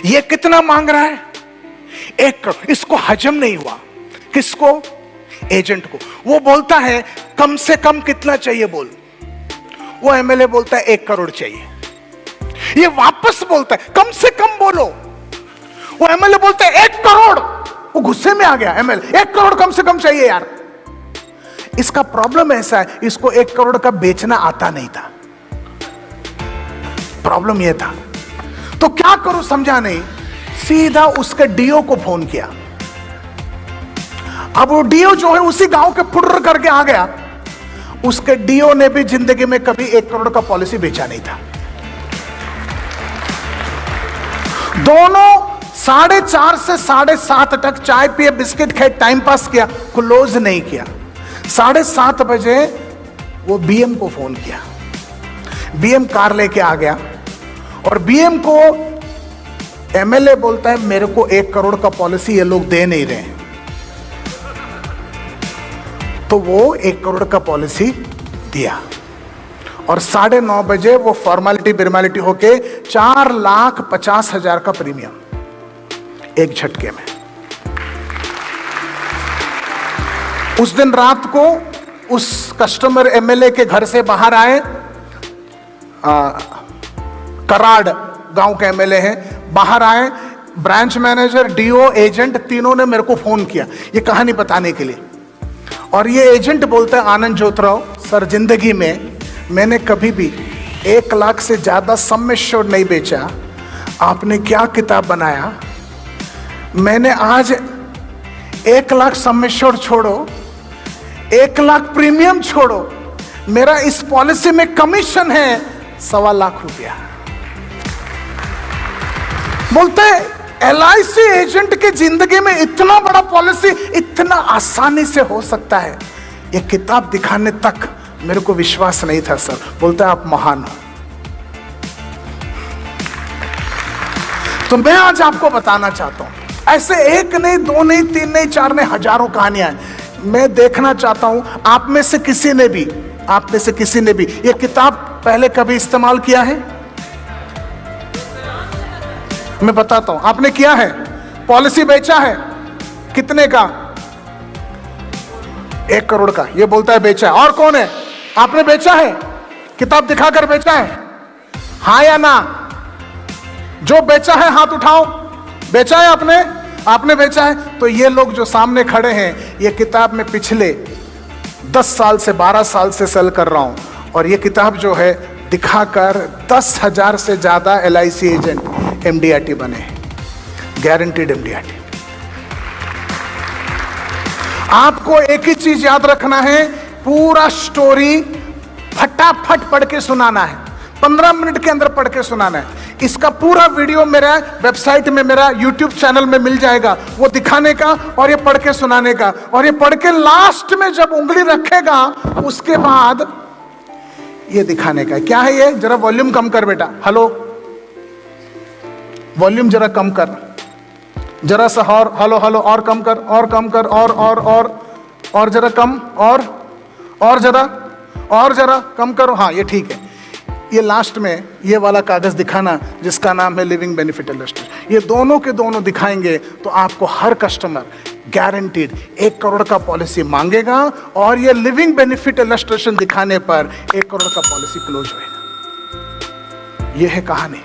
ये कितना मांग रहा है? 1 करोड़। इसको हजम नहीं हुआ। किसको? एजेंट को। वो बोलता है कम से कम कितना चाहिए बोल। वो MLA बोलता है 1 करोड़ चाहिए। ये वापस बोलता है कम से कम बोलो। वो MLA बोलता है 1 करोड़। वो गुस्से में आ गया MLA, 1 करोड़ कम से कम चाहिए यार। इसका प्रॉब्लम ऐसा है, इसको 1 करोड़ का बेचना आता नहीं था। प्रॉब्लम यह था। तो क्या करूं समझा नहीं। सीधा उसके DO को फोन किया। अब वो DO जो है उसी गांव के फुर्र करके आ गया। उसके DO ने भी जिंदगी में कभी 1 करोड़ का पॉलिसी बेचा नहीं था। दोनों 4:30 से 7:30 तक चाय पिए, बिस्किट खाए, टाइम पास किया, क्लोज नहीं किया। 7:30 बजे वो BM को फोन किया। BM कार लेके आ गया और BM को MLA बोलता है मेरे को 1 करोड़ का पॉलिसी ये लोग दे नहीं रहे। तो वो 1 करोड़ का पॉलिसी दिया और 9:30 बजे वो फॉर्मेलिटी बिर्मेलिटी होके 4,50,000 का प्रीमियम एक झटके में। उस दिन रात को उस कस्टमर MLA के घर से बाहर आए। कराड़ गांव के MLA है। बाहर आए, ब्रांच मैनेजर, DO, एजेंट, तीनों ने मेरे को फोन किया ये कहानी बताने के लिए। और ये एजेंट बोलता है आनंद जोतराव सर जिंदगी में मैंने कभी भी 1 लाख से ज्यादा सम एश्योर्ड नहीं बेचा। आपने क्या किताब बनाया। मैंने आज 1 लाख सम एश्योर्ड छोड़ो, 1 लाख प्रीमियम छोड़ो, मेरा इस पॉलिसी में कमीशन है 1.25 लाख रुपया। बोलते LIC एजेंट की जिंदगी में इतना बड़ा पॉलिसी इतना आसानी से हो सकता है, ये किताब दिखाने तक मेरे को विश्वास नहीं था सर। बोलता है आप महान हो। तो मैं आज आपको बताना चाहता हूं, ऐसे 1 नहीं, 2 नहीं, 3 नहीं, 4 नहीं, हजारों कहानियां हैं। मैं देखना चाहता हूं आप में से किसी ने भी ये किताब पहले कभी इस्तेमाल किया है? मैं बताता हूं। आपने किया है? पॉलिसी बेचा है? कितने का? 1 करोड़ का। ये बोलता है बेचा है। और कौन है? आपने बेचा है? किताब दिखाकर बेचा है? हाँ या ना? जो बेचा है हाथ उठाओ। बेचा है आपने? आपने बेचा है? तो ये लोग जो सामने खड़े हैं, ये किताब में पिछले 10 साल से 12 साल से सेल कर रहा हूं, और ये किताब जो है दिखाकर 10,000 से ज्यादा LIC एजेंट MDRT बने, गारंटीड MDRT। आपको एक ही चीज याद रखना है, पूरा स्टोरी फटाफट पढ़ के सुनाना है, 15 मिनट के अंदर पढ़ के सुनाना है। इसका पूरा वीडियो मेरा वेबसाइट में, मेरा YouTube चैनल में मिल जाएगा, वो दिखाने का और ये पढ़ के सुनाने का। और ये पढ़ के लास्ट में जब उंगली रखेगा उसके बाद ये दिखाने का। क्या है ये? जरा वॉल्यूम कम कर बेटा। हेलो, वॉल्यूम जरा कम कर, जरा सा और, हेलो हेलो, और कम कर, और कम कर, और जरा कम, और जरा कम करो। हाँ ये ठीक है। ये लास्ट में ये वाला कागज दिखाना जिसका नाम है लिविंग बेनिफिट इलस्ट्रेशन, ये दोनों के दोनों दिखाएंगे तो आपको हर कस्टमर गारंटीड 1 करोड़ का पॉलिसी मांगेगा और ये लिविंग बेनिफिट इलस्ट्रेशन दिखाने पर 1 करोड़ का पॉलिसी क्लोज होएगा। ये है कहानी।